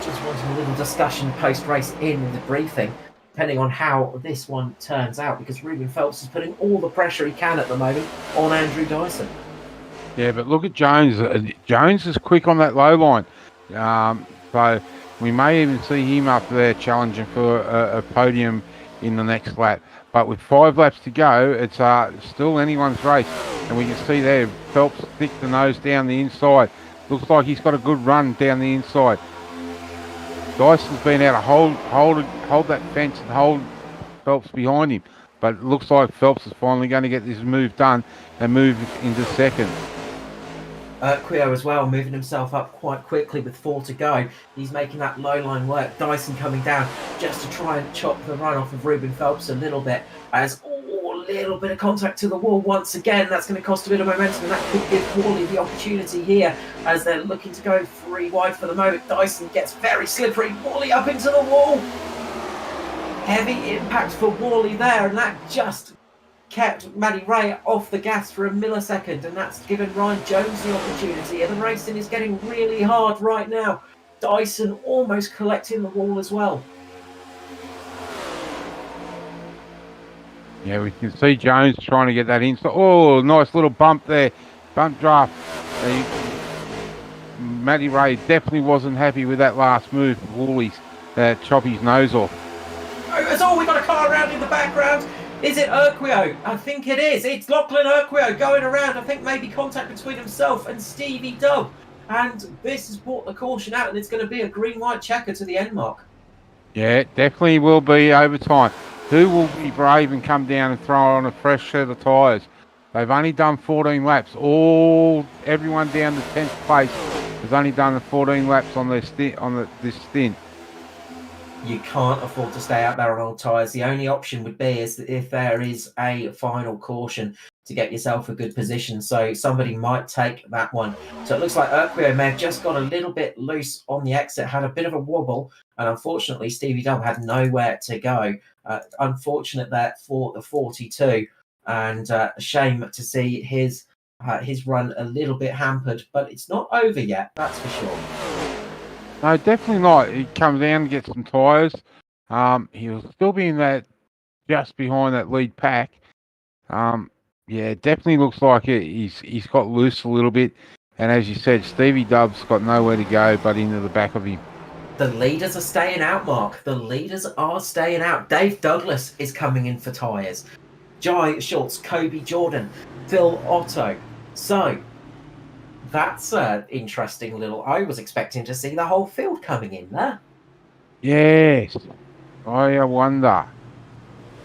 just wanting a little discussion post-race in the briefing, depending on how this one turns out, because Ruben Phelps is putting all the pressure he can at the moment on Andrew Dyson. Yeah, but look at Jones. Jones is quick on that low line. So we may even see him up there challenging for a podium in the next lap. But with 5 laps to go, it's still anyone's race. And we can see there, Phelps thick the nose down the inside. Looks like he's got a good run down the inside. Dyson's been able to hold that fence and hold Phelps behind him. But it looks like Phelps is finally going to get this move done and move into 2nd. Quio as well, moving himself up quite quickly with 4 to go. He's making that low line work. Dyson coming down just to try and chop the run off of Ruben Phelps a little bit. As a little bit of contact to the wall once again. That's going to cost a bit of momentum, and that could give Worley the opportunity here as they're looking to go 3 wide for the moment. Dyson gets very slippery. Worley up into the wall. Heavy impact for Worley there, and that just kept Matty Ray off the gas for a millisecond, and that's given Ryan Jones the opportunity. And the racing is getting really hard right now. Dyson almost collecting the wall as well. Yeah, we can see Jones trying to get that in. Oh, nice little bump there. Bump draft. Matty Ray definitely wasn't happy with that last move. Woolies chop his nose off. Oh, we got a car around in the background. Is it Urquio? I think it is. It's Lachlan Urquio going around. I think maybe contact between himself and Stevie Dubb. And this has brought the caution out, and it's going to be a green-white checker to the end mark. Yeah, it definitely will be over time. Who will be brave and come down and throw on a fresh set of tyres? They've only done 14 laps. Everyone down to 10th place has only done the 14 laps on this stint. You can't afford to stay out there on old tyres. The only option would be is if there is a final caution to get yourself a good position. So somebody might take that one. So it looks like Urquio may have just got a little bit loose on the exit, had a bit of a wobble, and unfortunately Stevie Dubb had nowhere to go. Unfortunate there for the 42, and a shame to see his run a little bit hampered, but it's not over yet, that's for sure. No, definitely not. He comes down and gets some tyres. He'll still be in that, just behind that lead pack. Yeah, it definitely looks like he's got loose a little bit. And as you said, Stevie Dubb's got nowhere to go but into the back of him. The leaders are staying out, Mark. The leaders are staying out. Dave Douglas is coming in for tyres. Jai Schultz, Kobe Jordan, Phil Otto. So that's an interesting little... I was expecting to see the whole field coming in there. Yes. I wonder.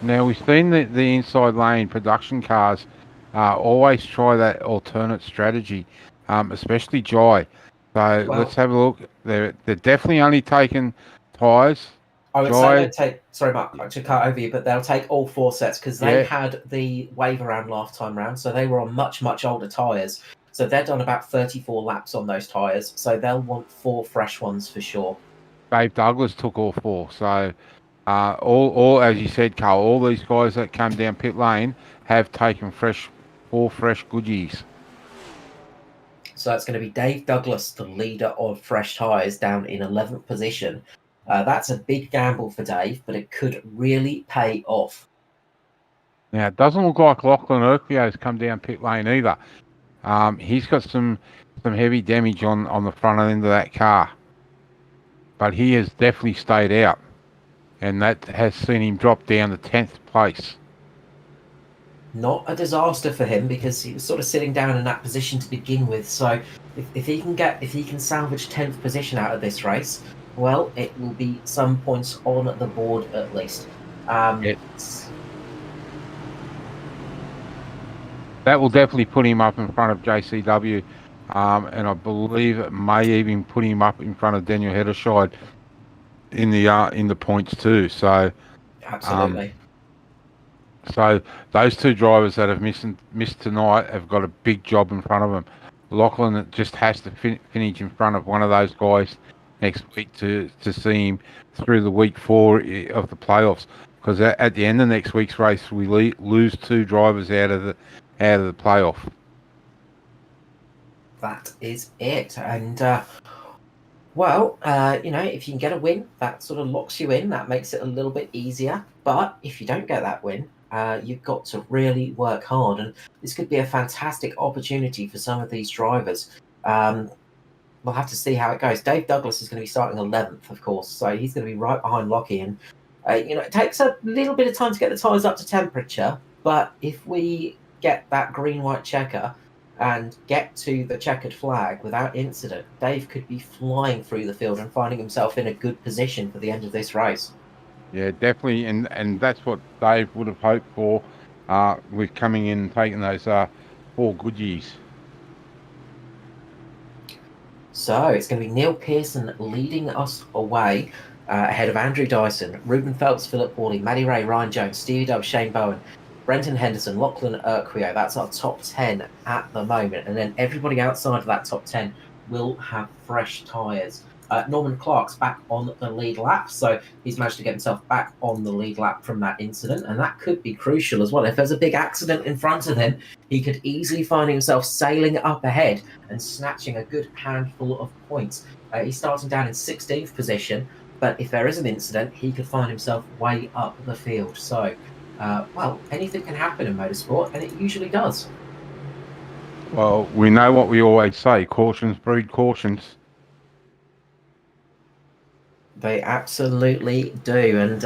Now, we've seen the inside lane production cars always try that alternate strategy, especially Jai. So let's have a look. They're definitely only taking tyres. I would say they'd take... Sorry, Mark, to cut over you, but they'll take all 4 sets because they had the wave around last time round, so they were on much, much older tyres. So they've done about 34 laps on those tyres, so they'll want 4 fresh ones for sure. Dave Douglas took all 4, so... all as you said, Carl, all these guys that come down pit lane have taken 4 fresh goodies. So it's going to be Dave Douglas, the leader of fresh tyres, down in 11th position. That's a big gamble for Dave, but it could really pay off. Now, it doesn't look like Lachlan Urquio's come down pit lane either. He's got some heavy damage on the front end of that car. But he has definitely stayed out. And that has seen him drop down to 10th place. Not a disaster for him because he was sort of sitting down in that position to begin with. So if he can salvage 10th position out of this race, well, it will be some points on the board at least. That will definitely put him up in front of JCW, and I believe it may even put him up in front of Daniel Hedderscheid in the points too. So absolutely. So those 2 drivers that have missed tonight have got a big job in front of them. Lachlan just has to finish in front of one of those guys next week to see him through the week 4 of the playoffs. Because at the end of next week's race, we lose 2 drivers out of the playoff. That is it, and if you can get a win, that sort of locks you in. That makes it a little bit easier. But if you don't get that win, you've got to really work hard, and this could be a fantastic opportunity for some of these drivers. We'll have to see how it goes. Dave Douglas is going to be starting 11th, of course, so he's going to be right behind Lockie, and it takes a little bit of time to get the tyres up to temperature, but if we get that green-white checker and get to the checkered flag without incident, Dave could be flying through the field and finding himself in a good position for the end of this race. Yeah, definitely, and that's what Dave would have hoped for with coming in and taking those 4 goodies. So it's going to be Neil Pearson leading us away ahead of Andrew Dyson, Ruben Phelps, Philip Worley, Maddie Ray, Ryan Jones, Stevie Dove, Shane Bowen, Brenton Henderson, Lachlan Urquio. That's our top 10 at the moment. And then everybody outside of that top 10 will have fresh tyres. Norman Clark's back on the lead lap, so he's managed to get himself back on the lead lap from that incident, and that could be crucial as well. If there's a big accident in front of him, he could easily find himself sailing up ahead and snatching a good handful of points. He's starting down in 16th position, but if there is an incident, he could find himself way up the field. So, well, anything can happen in motorsport, and it usually does. Well, we know what we always say, cautions breed cautions. They absolutely do. And,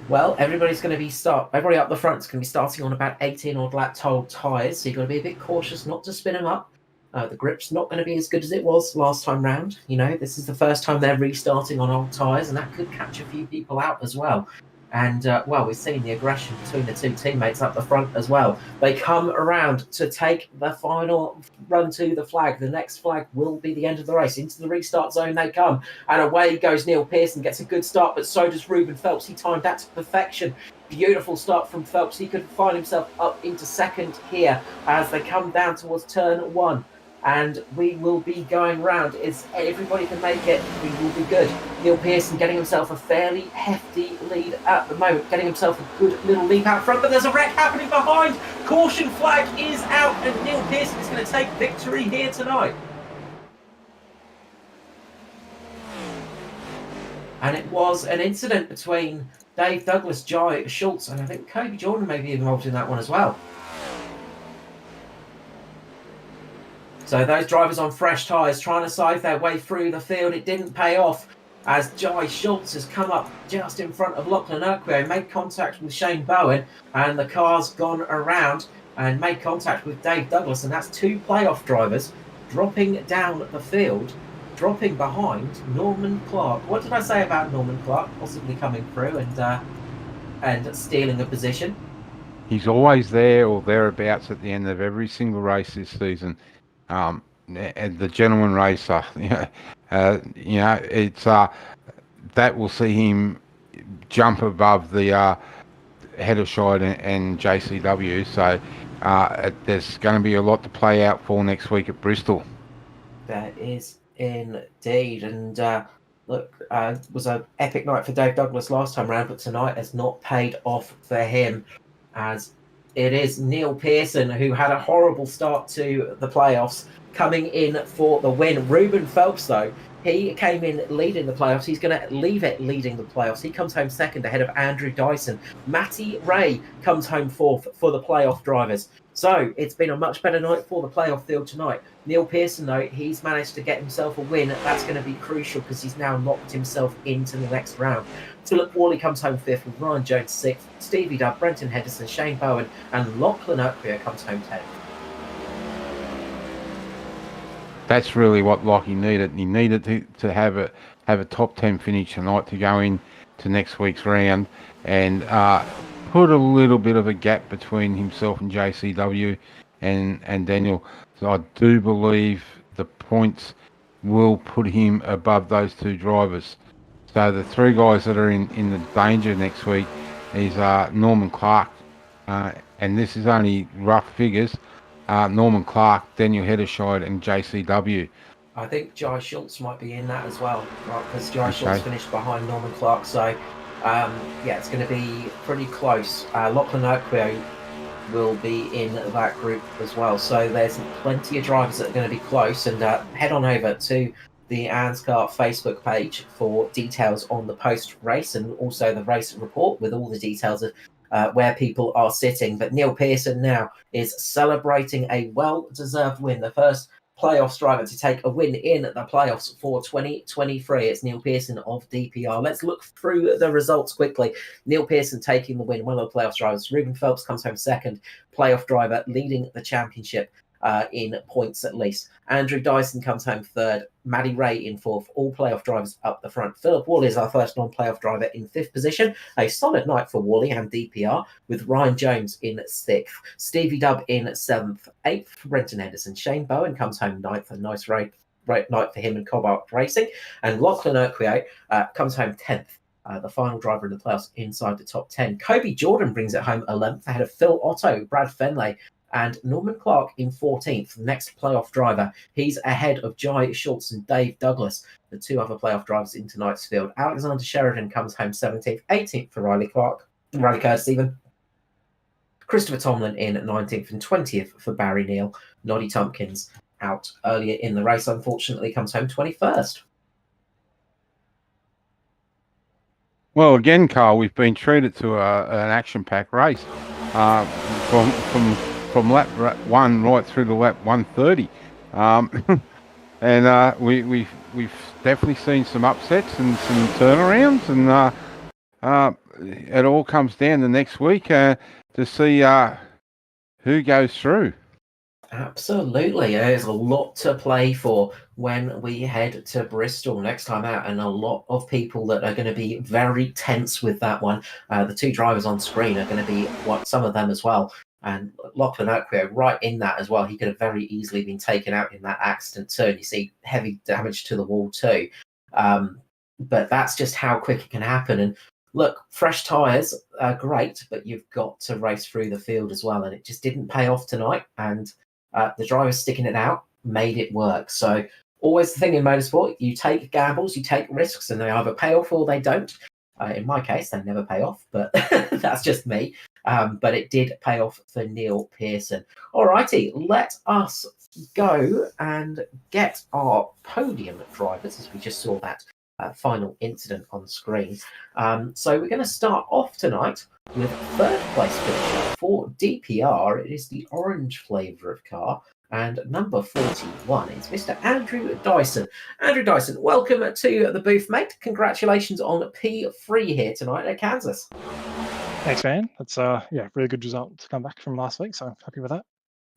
well, everybody's going to be everybody up the front is going to be starting on about 18 odd lap told tyres, so you've got to be a bit cautious not to spin them up. The grip's not going to be as good as it was last time round. You know, this is the first time they're restarting on old tyres, and that could catch a few people out as well. And, well, we've seen the aggression between the two teammates up the front as well. They come around to take the final run to the flag. The next flag will be the end of the race. Into the restart zone they come. And away goes Neil Pearson. Gets a good start, but so does Ruben Phelps. He timed that to perfection. Beautiful start from Phelps. He could find himself up into second here as they come down towards turn 1. And we will be going round. If everybody can make it, we will be good. Neil Pearson getting himself a fairly hefty lead at the moment, getting himself a good little leap out front, but there's a wreck happening behind. Caution flag is out, and Neil Pearson is going to take victory here tonight. And it was an incident between Dave Douglas, Jai Schultz, and I think Kobe Jordan may be involved in that one as well. So those drivers on fresh tyres trying to scythe their way through the field. It didn't pay off as Jai Schultz has come up just in front of Lachlan Urquio, made contact with Shane Bowen, and the car's gone around and made contact with Dave Douglas, and that's two playoff drivers dropping down the field, dropping behind Norman Clark. What did I say about Norman Clark possibly coming through and stealing a position? He's always there or thereabouts at the end of every single race this season. And the gentleman racer, it's that will see him jump above the head of Shide and JCW. So there's going to be a lot to play out for next week at Bristol. There is indeed, and look, it was an epic night for Dave Douglas last time round, but tonight has not paid off for him, as it is Neil Pearson who had a horrible start to the playoffs, coming in for the win. Ruben Phelps, though, he came in leading the playoffs. He's going to leave it leading the playoffs. He comes home second ahead of Andrew Dyson. Matty Ray comes home fourth for the playoff drivers. So it's been a much better night for the playoff field tonight. Neil Pearson, though, he's managed to get himself a win. That's going to be crucial because he's now locked himself into the next round. Philip Worley comes home fifth with Ryan Jones sixth. Stevie Dove, Brenton Henderson, Shane Bowen, and Lachlan Urquio comes home 10th. That's really what Lockie needed. He needed to have a top 10 finish tonight to go in to next week's round and put a little bit of a gap between himself and JCW and Daniel. So I do believe the points will put him above those two drivers. So the three guys that are in the danger next week is Norman Clark, and this is only rough figures. Norman Clark, Daniel Hederscheid, and JCW. I think Jai Schultz might be in that as well, right? Because Jai Schultz finished behind Norman Clark, so yeah, it's going to be pretty close. Lachlan Urquio will be in that group as well, so there's plenty of drivers that are going to be close. And head on over to the ANZCAR Facebook page for details on the post-race and also the race report with all the details of where people are sitting. But Neil Pearson now is celebrating a well-deserved win, the first playoffs driver to take a win in the playoffs for 2023. It's Neil Pearson of DPR. Let's look through the results quickly. Neil Pearson taking the win, one of the playoffs drivers. Ruben Phelps comes home second, playoff driver leading the championship in points at least. Andrew Dyson comes home third, Maddie Ray in fourth, all playoff drivers up the front. Philip Worley is our first non-playoff driver in fifth position. A solid night for Worley and DPR, with Ryan Jones in sixth, Stevie Dub in seventh, eighth, Brenton Henderson. Shane Bowen comes home ninth, a nice night for him and Cobalt Racing. And Lachlan Urquhart comes home 10th. The final driver in the playoffs inside the top 10. Kobe Jordan brings it home 11th ahead of Phil Otto, Brad Fenley, and Norman Clark in 14th. The next playoff driver, he's ahead of Jai Schultz and Dave Douglas, the two other playoff drivers in tonight's field. Alexander Sheridan comes home 17th, 18th for Riley Curtis even. Christopher Tomlin in 19th and 20th for Barry Neal. Noddy Tompkins out earlier in the race, unfortunately, comes home 21st. Well, again, Carl, we've been treated to an action-packed race from lap 1 right through to lap 130, and we've definitely seen some upsets and some turnarounds, and it all comes down the next week to see who goes through. Absolutely. There's a lot to play for when we head to Bristol next time out, and a lot of people that are going to be very tense with that one. The two drivers on screen are going to be some of them as well. And Lachlan Urquhart right in that as well. He could have very easily been taken out in that accident too. And you see heavy damage to the wall too. But that's just how quick it can happen. And look, fresh tyres are great, but you've got to race through the field as well. And it just didn't pay off tonight. And the drivers sticking it out made it work. So always the thing in motorsport, you take gambles, you take risks, and they either pay off or they don't. In my case, they never pay off, but that's just me. But it did pay off for Neil Pearson. Alrighty, let us go and get our podium drivers, as we just saw that final incident on screen. So we're going to start off tonight with third place finisher for DPR. It is the orange flavour of car, and number 41 is Mr. Andrew Dyson. Andrew Dyson, welcome to the booth, mate. Congratulations on P3 here tonight at Kansas. Thanks, man. That's really good result to come back from last week, so happy with that.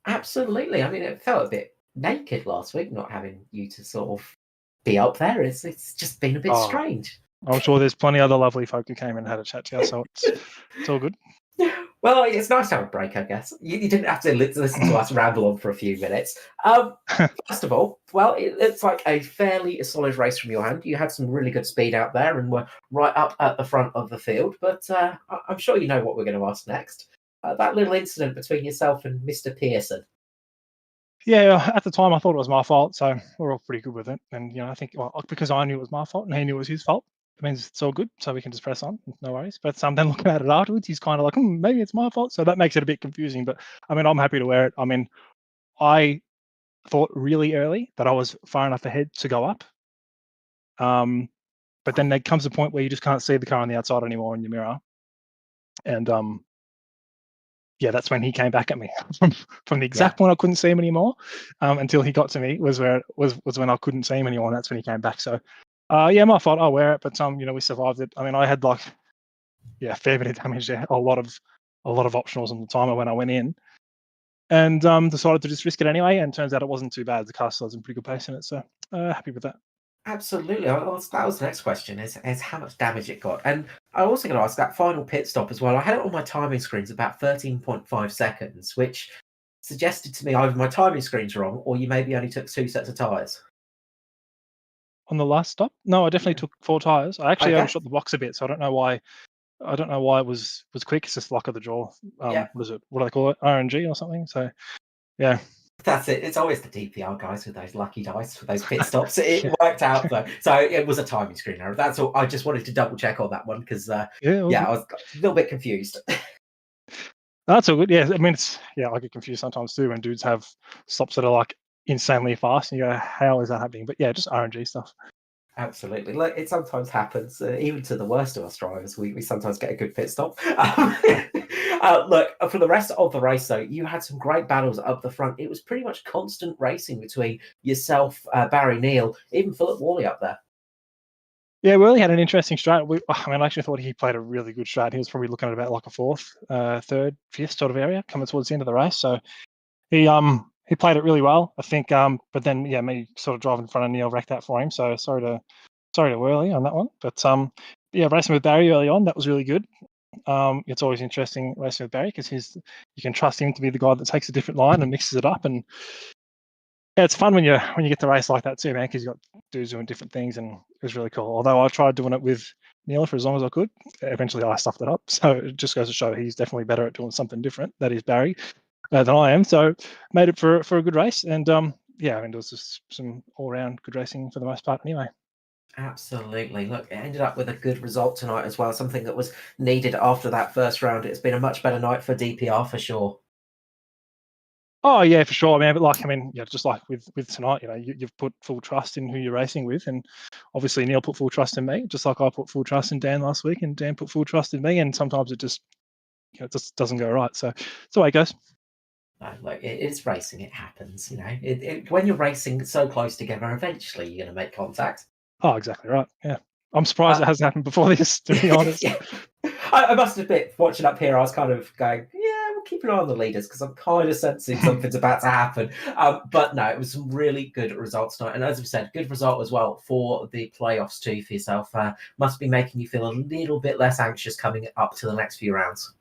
Absolutely. I mean, it felt a bit naked last week, not having you to sort of be up there. It's just been a bit strange. I'm sure there's plenty of other lovely folk who came and had a chat to you, so it's all good. Well, it's nice to have a break, I guess. You didn't have to listen to us ramble on for a few minutes. First of all, well, it's like a fairly solid race from your hand. You had some really good speed out there and were right up at the front of the field, but I'm sure you know what we're going to ask next. That little incident between yourself and Mr. Pearson. Yeah, at the time I thought it was my fault, so we're all pretty good with it. And I think because I knew it was my fault and he knew it was his fault, it means it's all good, so we can just press on, no worries. But then looking at it afterwards, he's kind of like, maybe it's my fault, so that makes it a bit confusing. But I mean, I'm happy to wear it. I mean, I thought really early that I was far enough ahead to go up, but then there comes a point where you just can't see the car on the outside anymore in your mirror, and that's when he came back at me from the exact point I couldn't see him anymore until he got to me was when I couldn't see him anymore, and that's when he came back. So my fault, I'll wear it, but we survived it. I mean, I had a fair bit of damage there, a lot of optionals on the timer when I went in, and decided to just risk it anyway, and turns out it wasn't too bad. The car still has in pretty good pace in it, so happy with that. Absolutely. That was the next question, is how much damage it got. And I also going to ask that final pit stop as well. I had it on my timing screens about 13.5 seconds, which suggested to me either my timing screen's wrong or you maybe only took 2 sets of tyres. On the last stop? No, I definitely took 4 tyres. I actually overshot the box a bit, so I don't know why it was quick. It's just luck of the draw. What do they call it? RNG or something? So, yeah. That's it. It's always the DPR guys with those lucky dice for those pit stops. It worked out though, so it was a timing screen error. That's all. I just wanted to double check on that one because I was a little bit confused. That's all good. Yeah, I mean, I get confused sometimes too when dudes have stops that are like insanely fast, and you go, "How is that happening?" But yeah, just RNG stuff. Absolutely. Look, it sometimes happens, even to the worst of us drivers. We sometimes get a good pit stop. Look, for the rest of the race, though, you had some great battles up the front. It was pretty much constant racing between yourself, Barry Neal, even Philip Worley up there. Yeah, Worley had an interesting strat. I actually thought he played a really good strat. He was probably looking at about like a 4th, 3rd, 5th sort of area coming towards the end of the race. So he played it really well, I think. But then me sort of driving in front of Neil wrecked that for him. So sorry to Worley on that one. But racing with Barry early on, that was really good. It's always interesting racing with Barry because you can trust him to be the guy that takes a different line and mixes it up. And Yeah, it's fun when you get to race like that too, man, because you got dudes doing different things, and it was really cool. Although I tried doing it with Neil for as long as I could, eventually I stuffed it up. So it just goes to show he's definitely better at doing something different. That is Barry than I am. So made it for a good race, and yeah, I mean it was just some all round good racing for the most part, anyway. Absolutely. Look, it ended up with a good result tonight as well, something that was needed after that first round. It's been a much better night for DPR for sure. Oh yeah, for sure, man. But like, I mean, yeah, just like with tonight, you've put full trust in who you're racing with, and obviously Neil put full trust in me, just like I put full trust in Dan last week, and Dan put full trust in me. And sometimes it just, it just doesn't go right. So it's the way it goes. Look, it's racing. It happens. When you're racing so close together, eventually you're going to make contact. Oh, exactly right. Yeah, I'm surprised it hasn't happened before this, to be honest. Yeah. I must admit, watching up here, I was kind of going, yeah, we'll keep an eye on the leaders because I'm kind of sensing something's about to happen. But no, it was some really good results tonight. And as we said, good result as well for the playoffs too for yourself. Must be making you feel a little bit less anxious coming up to the next few rounds.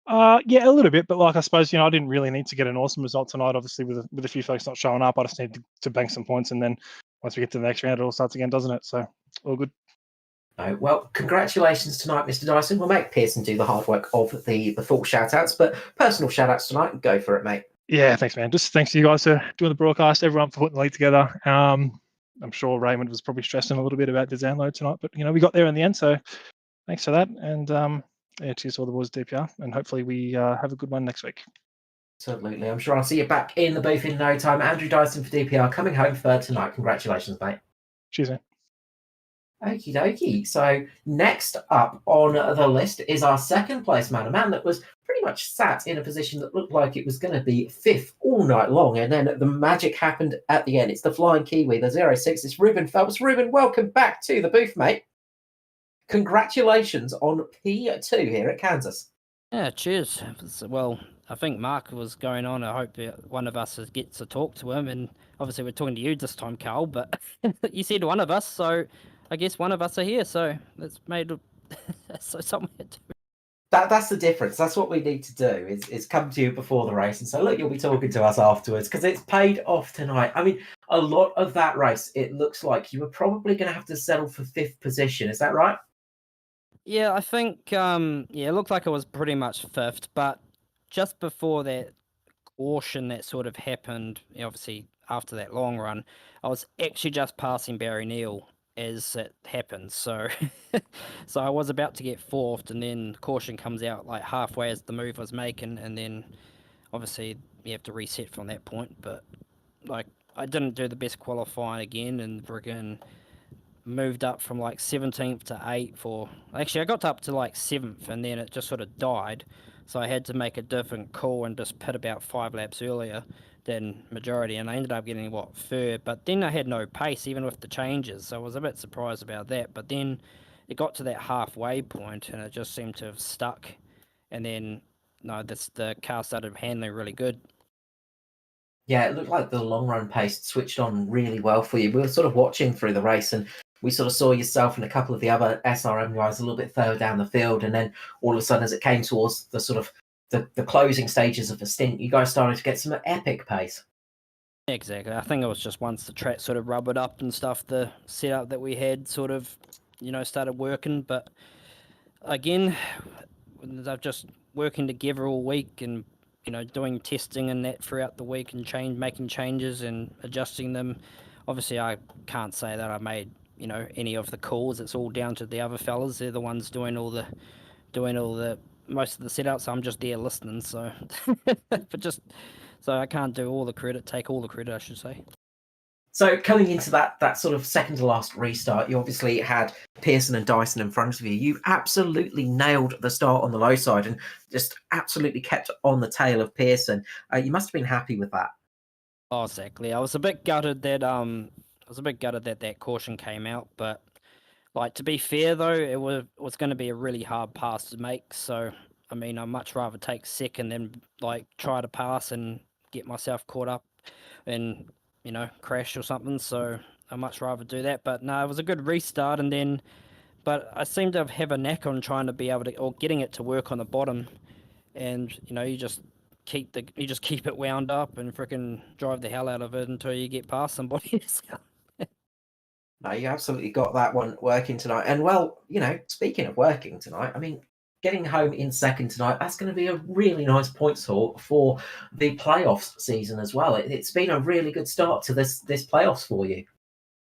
Yeah, a little bit, but like I suppose I didn't really need to get an awesome result tonight. Obviously, with a few folks not showing up, I just need to bank some points, and then once we get to the next round, it all starts again, doesn't it? So all good. No, well, congratulations tonight, Mr. Dyson. We'll make Pearson do the hard work of the full shout outs, but personal shout outs tonight, go for it, mate. Yeah, thanks, man. Just thanks to you guys for doing the broadcast, everyone for putting the league together. I'm sure Raymond was probably stressing a little bit about the download tonight, but we got there in the end, so thanks for that. And yeah, cheers to all the boys at DPR, and hopefully we have a good one next week. Absolutely. I'm sure I'll see you back in the booth in no time. Andrew Dyson for DPR coming home third tonight. Congratulations, mate. Cheers, man. Okie dokie. So next up on the list is our second place man, a man that was pretty much sat in a position that looked like it was going to be fifth all night long, and then the magic happened at the end. It's the Flying Kiwi, the 06. It's Ruben Phelps. Ruben, welcome back to the booth, mate. Congratulations on P2 here at Kansas. Yeah, cheers. Well, I think Mark was going on. I hope one of us gets to talk to him, and obviously we're talking to you this time, Carl, but you said one of us, so I guess one of us are here, so it's made so somewhere to... That's the difference. That's what we need to do is come to you before the race and say, look, you'll be talking to us afterwards, because it's paid off tonight. I mean, a lot of that race, it looks like you were probably going to have to settle for fifth position. Is that right? Yeah, I think, it looked like it was pretty much fifth, but just before that caution that sort of happened, obviously after that long run, I was actually just passing Barry Neal as it happened. So so I was about to get fourth, and then caution comes out like halfway as the move was making, and then obviously you have to reset from that point. But like I didn't do the best qualifying again, and friggin' moved up from like 17th to 8th, or actually I got up to like 7th, and then it just sort of died, so I had to make a different call and just pit about 5 laps earlier than majority, and I ended up getting third, but then I had no pace even with the changes, so I was a bit surprised about that. But then it got to that halfway point and it just seemed to have stuck, and then the car started handling really good. Yeah, it looked like the long run pace switched on really well for you. We were sort of watching through the race, and we sort of saw yourself and a couple of the other SRM guys a little bit further down the field. And then all of a sudden, as it came towards the sort of the closing stages of the stint, you guys started to get some epic pace. Exactly. I think it was just once the track sort of rubbered up and stuff, the setup that we had sort of, started working. But again, they're just working together all week and, doing testing and that throughout the week and making changes and adjusting them. Obviously, I can't say that I made, any of the calls. It's all down to the other fellas. They're the ones doing all the most of the setups. I'm just there listening. So, so I can't do all the credit. Take all the credit, I should say. So coming into that sort of second to last restart, you obviously had Pearson and Dyson in front of you. You absolutely nailed the start on the low side and just absolutely kept on the tail of Pearson. You must have been happy with that. Oh, exactly. I was a bit gutted that that caution came out, but like, to be fair though, it was going to be a really hard pass to make. So I mean, I'd much rather take second than like try to pass and get myself caught up and crash or something. So I'd much rather do that. But no, it was a good restart, and then but I seem to have a knack on trying to be able to, or getting it to work on the bottom, and you just just keep it wound up and freaking drive the hell out of it until you get past somebody. No, you absolutely got that one working tonight. And well, speaking of working tonight, I mean, getting home in second tonight, that's going to be a really nice points haul for the playoffs season as well. It's been a really good start to this playoffs for you.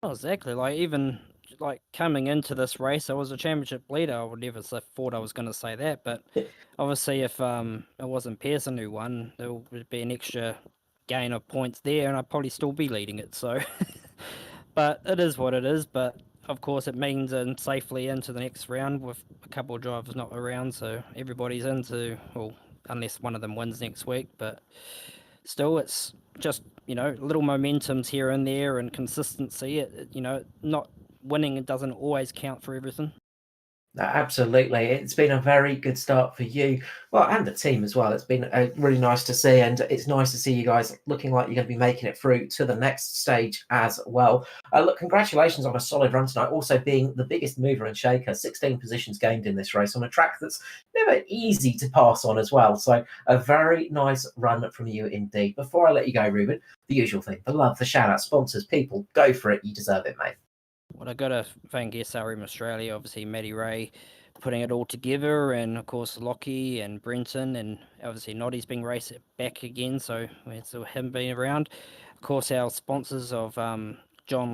Oh, exactly. Like even like coming into this race, I was a championship leader. I would never thought I was going to say that, but obviously, if it wasn't Pearson who won, there would be an extra gain of points there, and I'd probably still be leading it. So, but it is what it is. But of course, it means safely into the next round with a couple of drivers not around, so everybody's into, well, unless one of them wins next week. But still, it's just little momentums here and there and consistency. Not winning, it doesn't always count for everything. Absolutely. It's been a very good start for you, well, and the team as well. It's been really nice to see, and it's nice to see you guys looking like you're going to be making it through to the next stage as well. Look, congratulations on a solid run tonight, also being the biggest mover and shaker, 16 positions gained in this race on a track that's never easy to pass on as well. So a very nice run from you indeed. Before I let you go, Ruben, the usual thing, the love, the shout out, sponsors, people, go for it. You deserve it, mate. Well, I got to thank SRM Australia, obviously Matty Ray putting it all together, and of course Lockie and Brenton, and obviously Noddy's being raced back again, so it's him being around. Of course, our sponsors of John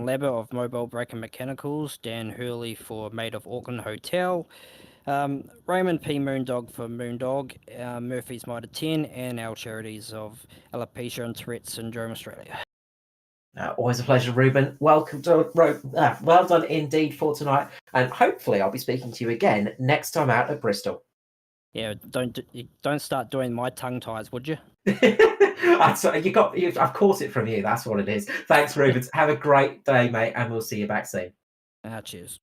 Labber of Mobile Brake and Mechanicals, Dan Hurley for Maid of Auckland Hotel, Raymond P. Moondog for Moondog, Murphy's Mitre 10, and our charities of alopecia and Tourette Syndrome Australia. Always a pleasure, Ruben. Welcome to well done indeed for tonight, and hopefully I'll be speaking to you again next time out at Bristol. Yeah, don't start doing my tongue ties, would you? I've caught it from you. That's what it is. Thanks, Ruben. Have a great day, mate, and we'll see you back soon. Cheers.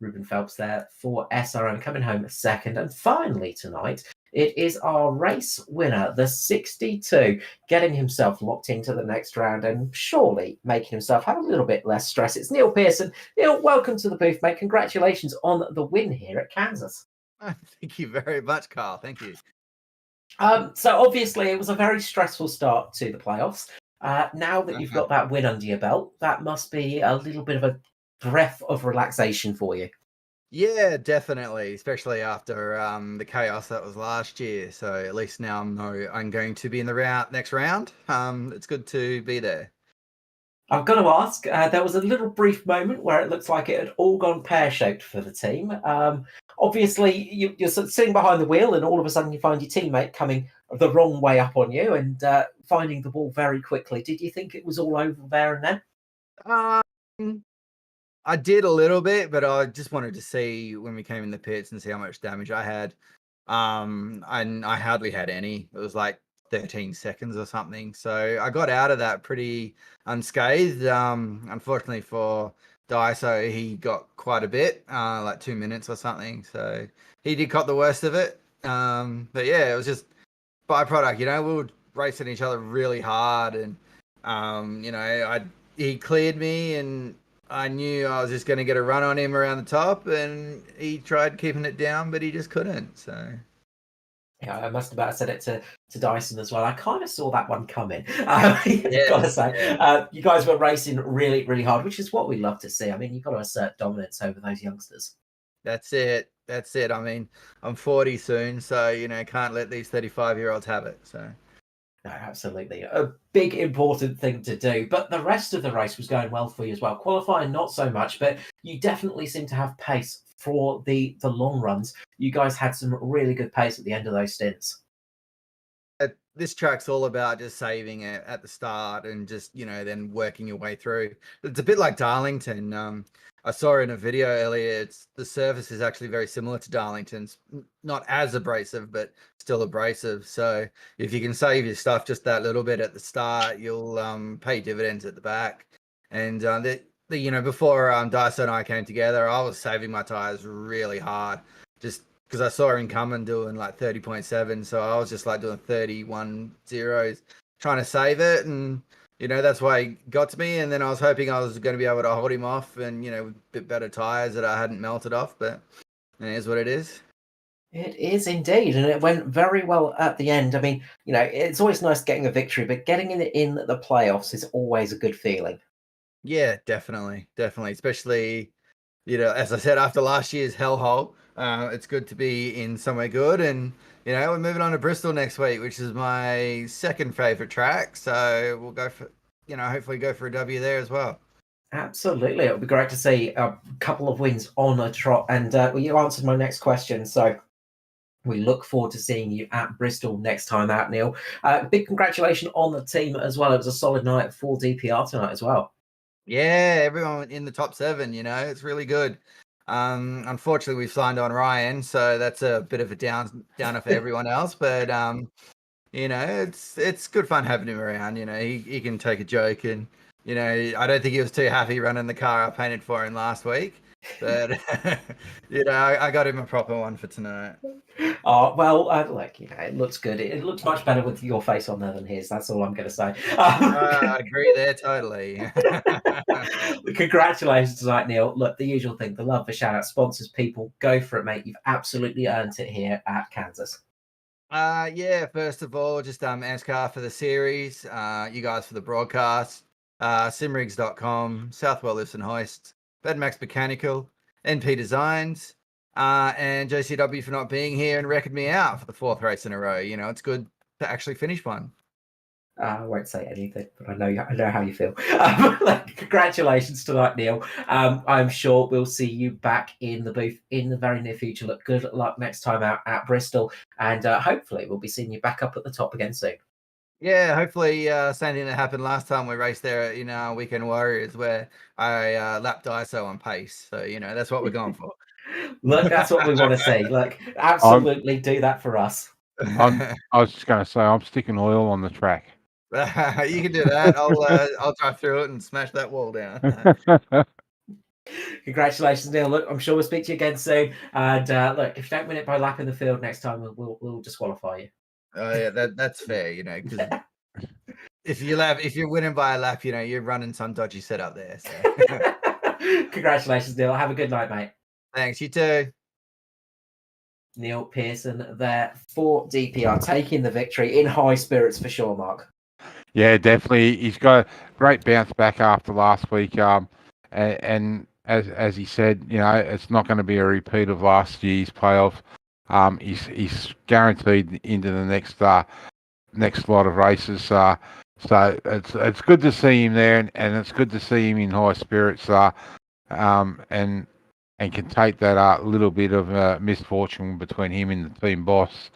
Ruben Phelps there for SRM, coming home second, and finally tonight it is our race winner, the 62, getting himself locked into the next round and surely making himself have a little bit less stress. It's Neil Pearson. Neil, welcome to the booth, mate. Congratulations on the win here at Kansas. Thank you very much, Carl. Thank you. So obviously it was a very stressful start to the playoffs. Now that you've got that win under your belt, that must be a little bit of a breath of relaxation for you. Yeah, definitely, especially after the chaos that was last year. So at least now I'm going to be in the next round. It's good to be there. I've got to ask, there was a little brief moment where it looks like it had all gone pear-shaped for the team. Obviously, you're sort of sitting behind the wheel and all of a sudden you find your teammate coming the wrong way up on you and finding the ball very quickly. Did you think it was all over there and then? I did a little bit, but I just wanted to see when we came in the pits and see how much damage I had. And I hardly had any. It was like 13 seconds or something. So I got out of that pretty unscathed. Unfortunately for Daiso, he got quite a bit, like 2 minutes or something. So he did cop the worst of it. But yeah, it was just byproduct. We were racing each other really hard, and he cleared me, and I knew I was just going to get a run on him around the top, and he tried keeping it down, but he just couldn't. So yeah, I must have said it to Dyson as well. I kind of saw that one coming. Gotta say, you guys were racing really, really hard, which is what we love to see. I mean, you've got to assert dominance over those youngsters. That's it. I mean, I'm 40 soon, so can't let these 35-year-olds have it. So. No, absolutely. A big, important thing to do. But the rest of the race was going well for you as well. Qualifying, not so much, but you definitely seem to have pace for the long runs. You guys had some really good pace at the end of those stints. This track's all about just saving it at the start and just, then working your way through. It's a bit like Darlington. I saw in a video earlier, the surface is actually very similar to Darlington's, not as abrasive, but still abrasive. So if you can save your stuff just that little bit at the start, you'll pay dividends at the back. And before Dyson and I came together, I was saving my tires really hard, just because I saw him coming doing like 30.7. So I was just like doing 31 zeros, trying to save it. And that's why he got to me, and then I was hoping I was going to be able to hold him off and, with a bit better tires that I hadn't melted off, but it is what it is. It is indeed, and it went very well at the end. I mean, it's always nice getting a victory, but getting it in the playoffs is always a good feeling. Yeah, definitely, definitely. Especially, as I said, after last year's hellhole, it's good to be in somewhere good. And we're moving on to Bristol next week, which is my second favorite track. So we'll go for, hopefully go for a W there as well. Absolutely, it would be great to see a couple of wins on a trot. And you answered my next question, so we look forward to seeing you at Bristol next time out, Neil. Big congratulations on the team as well. It was a solid night for DPR tonight as well. Yeah, everyone in the top 7, it's really good. Unfortunately, we've signed on Ryan, so that's a bit of a downer for everyone else. But it's good fun having him around. He can take a joke, and I don't think he was too happy running the car I painted for him last week. But I got him a proper one for tonight. Oh well, it looks good. It looks much better with your face on there than his. That's all I'm going to say. I agree there totally. Congratulations tonight, Neil. Look, the usual thing, the love, the shout out, sponsors, people, go for it, mate. You've absolutely earned it here at Kansas. Yeah, first of all, just ANZCAR for the series, you guys for the broadcast, simrigs.com, Southwell Lifts and Hoists, Bedmax Mechanical, NP Designs, and JCW for not being here and wrecking me out for the 4th race in a row. It's good to actually finish one. I won't say anything, but I know how you feel. Congratulations tonight, Neil. I'm sure we'll see you back in the booth in the very near future. Look, good luck next time out at Bristol, and hopefully we'll be seeing you back up at the top again soon. Yeah, hopefully same thing that happened last time we raced there in our Weekend Warriors, where I lapped ISO on pace. So that's what we're going for. Look, that's what we want to see. Look, absolutely do that for us. I was just going to say, I'm sticking oil on the track. You can do that. I'll drive through it and smash that wall down. Congratulations, Neil. Look, I'm sure we'll speak to you again soon. And look, if you don't win it by lap in the field next time, we'll disqualify you. Oh yeah, that's fair. Because if you're winning by a lap, you're running some dodgy setup there. So. Congratulations, Neil. Have a good night, mate. Thanks. You too. Neil Pearson there for DPR, taking the victory in high spirits for sure, Mark. Yeah, definitely. He's got a great bounce back after last week. And as he said, it's not going to be a repeat of last year's playoff. He's guaranteed into the next lot of races. So it's good to see him there, and it's good to see him in high spirits. And can take that little bit of misfortune between him and the team boss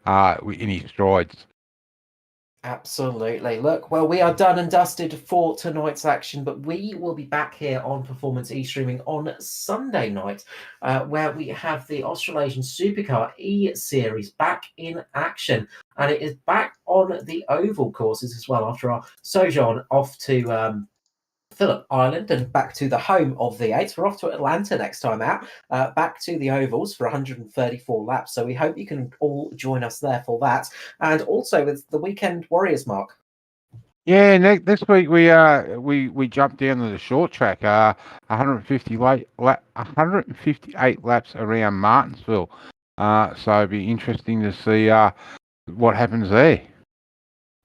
in his strides. Absolutely. Look, well, we are done and dusted for tonight's action, but we will be back here on Performance E-Streaming on Sunday night, where we have the Australasian Supercar E-Series back in action. And it is back on the oval courses as well after our sojourn off to Phillip Island and back to the home of the eights. We're off to Atlanta next time out, back to the ovals for 134 laps. So we hope you can all join us there for that. And also with the Weekend Warriors, Mark. Yeah, this week we jumped down to the short track, 158 laps around Martinsville. So it'd be interesting to see what happens there.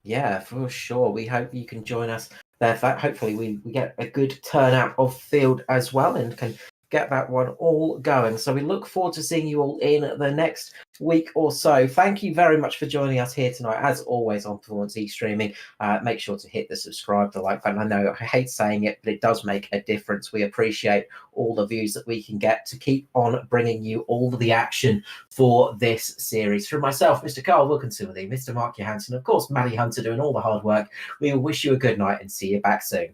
Yeah, for sure. We hope you can join us there. Hopefully we get a good turnout of field as well and can get that one all going. So we look forward to seeing you all in the next week or so. Thank you very much for joining us here tonight, as always, on Performance E-Streaming. Make sure to hit the subscribe, the like button. I know I hate saying it, but it does make a difference. We appreciate all the views that we can get to keep on bringing you all the action for this series. From myself, Mr. Carl Wilkinson, with you, Mr. Mark Johansson, of course, Maddie Hunter doing all the hard work. We will wish you a good night and see you back soon.